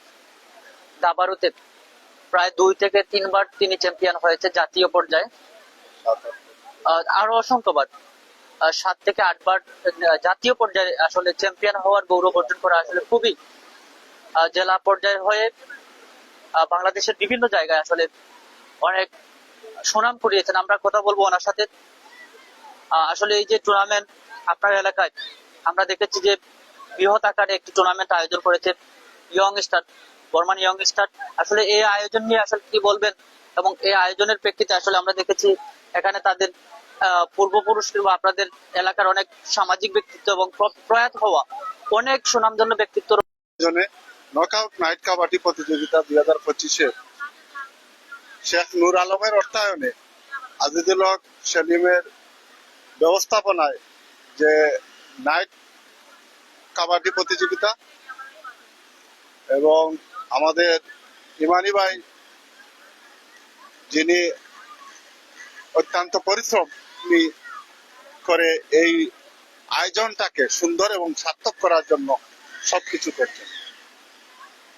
দাবারুতে প্রায় 2 থেকে 3 বার তিনি চ্যাম্পিয়ন হয়েছে জাতীয় পর্যায়ে, আরো অসংখ্যবার। 7 থেকে 8 বার জাতীয় পর্যায়ে আসলে চ্যাম্পিয়ন হওয়ার গৌরব অর্জন করা আসলে খুবই জেলা পর্যায়ে হয়ে বাংলাদেশের বিভিন্ন জায়গায় আসলে অনেক সুনাম কুড়িয়েছেন। আমরা কথা বলবো ওনার সাথে। আসলে এই যে টুর্নামেন্ট আপনার এলাকায় আমরা দেখেছি যে বৃহৎ আকারে একটি টুর্নামেন্ট আয়োজন করেছে young star, Burman young star. আসলে এই আয়োজন নিয়ে আসলে কি বলবেন, এবং এই আয়োজনের প্রেক্ষিতে আসলে আমরা দেখেছি এখানে তাদের পূর্বপুরুষ কিংবা আপনাদের এলাকার অনেক সামাজিক ব্যক্তিত্ব এবং প্রয়াত হওয়া অনেক সুনামধন্য ব্যক্তিত্ব জন্য নকআউট নাইট কাবাডি প্রতিযোগিতা 2025-এ শেখ নূর আলমের অর্থায়নে আজিজুল হক সেলিমের ব্যবস্থাপনায় যে নাইট কাবাডি প্রতিযোগিতা এবং আমাদের ইমানি ভাই যিনি অত্যন্ত পরিশ্রমী করে এই আয়োজনটাকে সুন্দর এবং সার্থক করার জন্য সবকিছু করছেন।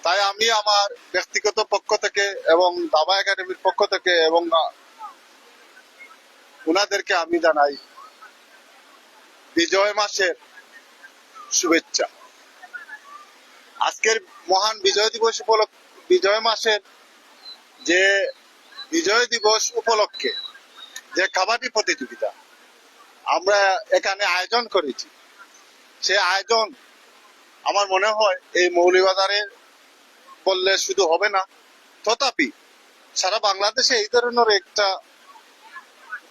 তাই আমি আমার ব্যক্তিগত পক্ষ থেকে এবং দাবা একাডেমির পক্ষ থেকে এবং উনাদেরকে আমি জানাই বিজয় মাসের শুভেচ্ছা। আজকের মহান বিজয় দিবস বিজয় মাসের যে বিজয় দিবস উপলক্ষে যে কাবাডি প্রতিযোগিতা আমরা এখানে আয়োজন করেছি, সে আয়োজন আমার মনে হয় এই মৌলভীবাজারে বললে শুধু হবে না, তথাপি সারা বাংলাদেশে এই ধরনের একটা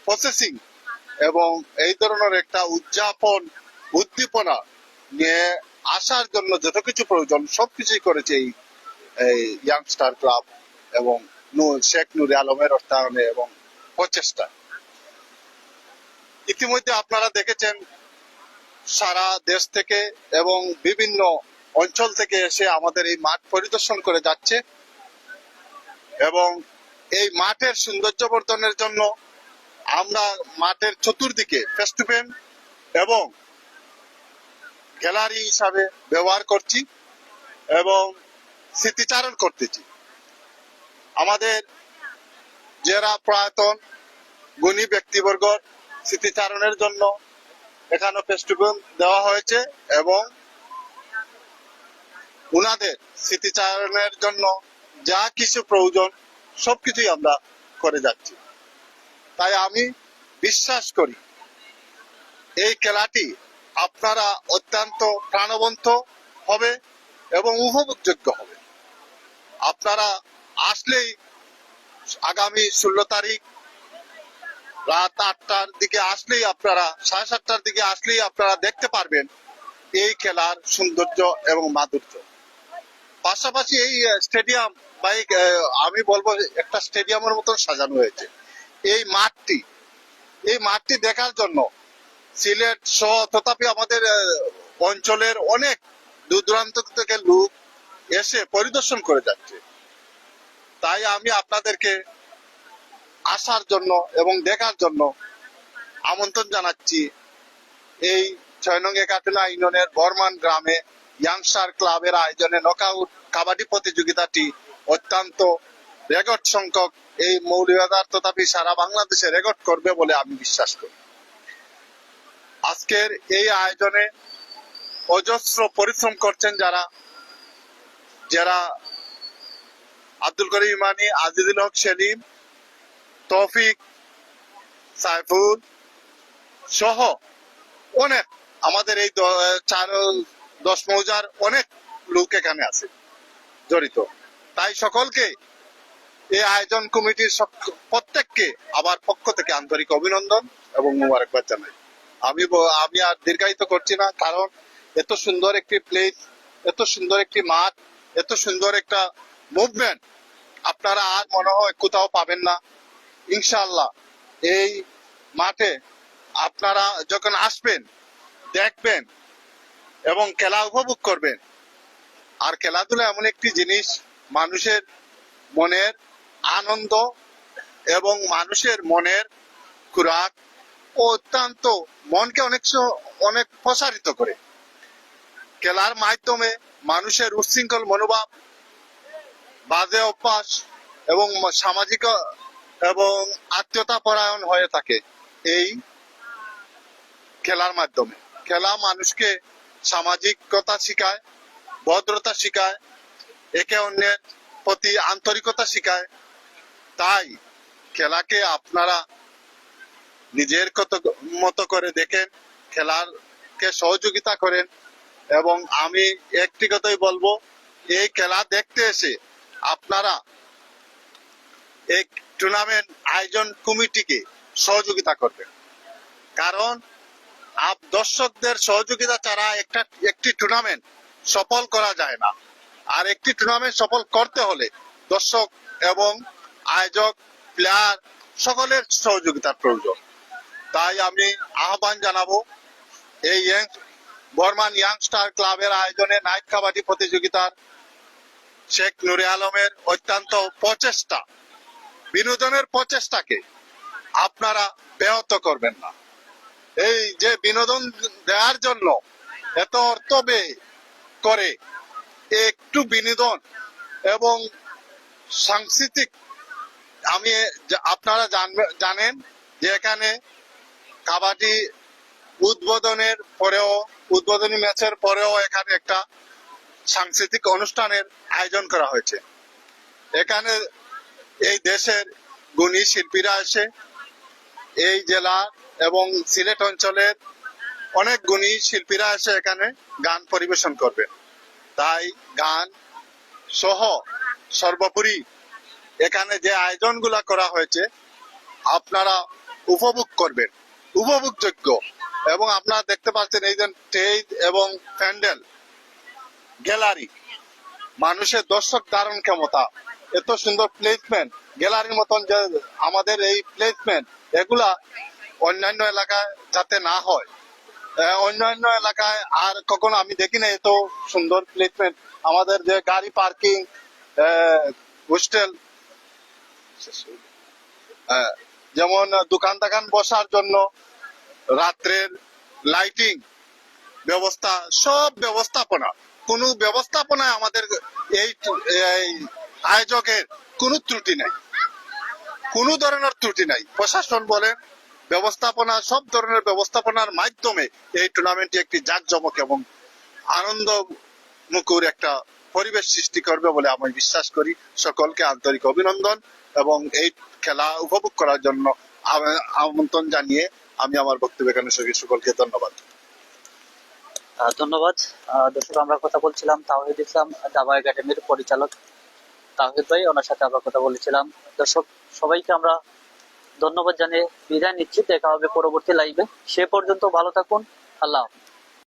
প্রসেসিং এবং এই ধরনের একটা উদযাপন উদ্দীপনা নিয়ে আসার জন্য যত কিছু প্রয়োজন সবকিছুই করেছে এই ইয়াংস্টার ক্লাব এবং শেখ নূর আলমের অর্থায়নে এবং প্রচেষ্টা। ইতিমধ্যে আপনারা দেখেছেন সারা দেশ থেকে এবং বিভিন্ন অঞ্চল থেকে এসে আমাদের এই মাঠ পরিদর্শন করে যাচ্ছে এবং এই মাঠের সৌন্দর্য বর্ধনের জন্য আমরা মাঠের চতুর্দিকে ফেস্টুপেন এবং গ্যালারি হিসাবে ব্যবহার করছি এবং স্মৃতিচারণ করতেছি। আমাদের যারা প্রয়াতন গুণী ব্যক্তিবর্গ স্মৃতিচারণের জন্য এখানে ফেস্টুপেন দেওয়া হয়েছে এবং উনাদের স্মৃতিচারণের জন্য যা কিছু প্রয়োজন সবকিছুই আমরা করে যাচ্ছি। তাই আমি বিশ্বাস করি এই খেলাটি আপনারা অত্যন্ত প্রাণবন্ত হবে এবং উপভোগযোগ্য হবে। আপনারা আসলেই আগামী 16 তারিখ রাত 8টার দিকে আসলেই আপনারা 7:30টার দিকে আসলেই আপনারা দেখতে পারবেন এই খেলার সৌন্দর্য এবং মাধুর্য। পাশাপাশি এই স্টেডিয়াম বা আমি বলবো একটা স্টেডিয়ামের মতন সাজানো হয়েছে এই মাঠটি দেখার জন্য সিলেট সহ তথাপি আমাদের অঞ্চলের অনেক দূর দূরান্ত থেকে লোক এসে পরিদর্শন করে যাচ্ছে। তাই আমি আপনাদেরকে আসার জন্য এবং দেখার জন্য আমন্ত্রণ জানাচ্ছি এই 6 নং একাটলা ইউনিয়নের বর্মান গ্রামে ইয়াংস্টার ক্লাবের আয়োজনে নকআউট কাবাডি প্রতিযোগিতাটি অত্যন্ত রেকর্ড সংখ্যক এই মৌলভীবাজার তথাপি সারা বাংলাদেশে রেকর্ড করবে বলে আমি বিশ্বাস করি। আজকের এই আয়োজনে অজস্র পরিশ্রম করছেন যারা আব্দুল করিম ইমানি, আজিজুল হক সেলিম, তৌফিক, সাইফুল সহ অনেক আমাদের এই 10 মৌজার অনেক লোক এখানে আছে জড়িত। তাই সকলকে এই আয়োজন কমিটির প্রত্যেককে আবার পক্ষ থেকে আন্তরিক অভিনন্দন এবং মোবারকবাদ জানাই। আমি আর দীর্ঘায়িত করছি না, কারণ এত সুন্দর একটি প্লেস, এত সুন্দর একটি মাঠ, এত সুন্দর একটা মুভমেন্ট আপনারা আর মনে হয় কোথাও পাবেন না। ইনশাআল্লাহ এই মাঠে আপনারা যখন আসবেন দেখবেন এবং খেলা উপভোগ করবেন। আর খেলাধুলা এমন একটি জিনিস মানুষের মনের আনন্দ এবং মানুষের মনের খোরাক ও অত্যন্ত মনকে অনেক প্রসারিত করে। খেলার মাধ্যমে মানুষের উচ্ছৃঙ্খল মনোভাব, বাজে অভ্যাস এবং সামাজিক এবং আত্মীয়তা পরায়ণ হয়ে থাকে এই খেলার মাধ্যমে। খেলা মানুষকে সামাজিকতা শিখায়, ভদ্রতা শিখায়, একে অন্যের প্রতি আন্তরিকতা শিখায়। তাই খেলাকে আপনারা নিজের মতো করে দেখেন, খেলাকে সহযোগিতা করেন। এবং আমি একটি কথাই বলবো, এই খেলা দেখতে এসে আপনারা এই টুর্নামেন্ট আয়োজন কমিটিকে সহযোগিতা করবেন, কারণ দর্শকদের সহযোগিতা ছাড়া একটি টুর্নামেন্ট সফল করা যায় না। আর একটি টুর্নামেন্ট সফল করতে হলে দর্শক এবং আয়োজক, প্লেয়ার সকলের সহযোগিতার প্রয়োজন। তাই আমি আহ্বান জানাবো, এই বর্মান ইয়াংস্টার ক্লাবের আয়োজনে নাইট কাবাডি প্রতিযোগিতার শেখ নুরে আলমের অত্যন্ত প্রচেষ্টা, বিনোদনের প্রচেষ্টাকে আপনারা ব্যাহত করবেন না। এই যে বিনোদন দেওয়ার জন্য এত অর্থ ব্যয় করে, একটু বিনোদন এবং সাংস্কৃতিক, আপনারা জানেন যে এখানে কাবাডি উদ্বোধনী ম্যাচের পরেও এখানে একটা সাংস্কৃতিক অনুষ্ঠানের আয়োজন করা হয়েছে। এখানে এই দেশের গুণী শিল্পীরা এসে এই জেলা এবং সিলেট অঞ্চলের অনেক গুণী শিল্পীরা এসে এখানে গান পরিবেশন করবেন। তাই গান সহ সর্বোপরি এখানে যে আয়োজনগুলা করা হয়েছে আপনারা উপভোগ করবেন, উপভোগযোগ্য। এবং আপনারা দেখতে পাচ্ছেন এই যে স্টেজ এবং প্যান্ডেল, গ্যালারি, মানুষের দর্শক ধারণ ক্ষমতা, এত সুন্দর প্লেসমেন্ট, গ্যালারির মতন যে আমাদের এই প্লেসমেন্ট, এগুলা অন্যান্য এলাকায় যাতে না হয়। অন্যান্য এলাকায় আর কখনো আমি দেখি না এত সুন্দর প্লেসমেন্ট। আমাদের যে গাড়ি পার্কিং, হোস্টেল, যেমন দোকান বসার জন্য রাত্রের লাইটিং ব্যবস্থা, সব কোনো ব্যবস্থাপনায় আমাদের এই আয়োজকের কোনো ত্রুটি নাই, কোনো ধরনের ত্রুটি নাই। প্রশাসন বলেন, ব্যবস্থাপনা, সব ধরনের ব্যবস্থাপনার মাধ্যমে এই টুর্নামেন্টটি একটি জাঁকজমক এবং আনন্দ মুখর একটা পরিবেশ সৃষ্টি করবে বলে আমি বিশ্বাস করি। সকলকে আন্তরিক অভিনন্দন এবং এই খেলা উপভোগ করার জন্য আমন্ত্রণ জানিয়ে আমি আমার বক্তব্য এখানে সকলকে ধন্যবাদ। ধন্যবাদ। দর্শক, আমরা কথা বলছিলাম তাওহিদ ইসলাম দাবা একাডেমির পরিচালক তাওহিদ ভাই, ওনার সাথে আমরা কথা বলেছিলাম। দর্শক সবাইকে আমরা ধন্যবাদ জানিয়ে বিদায় নিচ্ছি। দেখা হবে পরবর্তী লাইভে। সে পর্যন্ত ভালো থাকুন। আল্লাহ হাফেজ।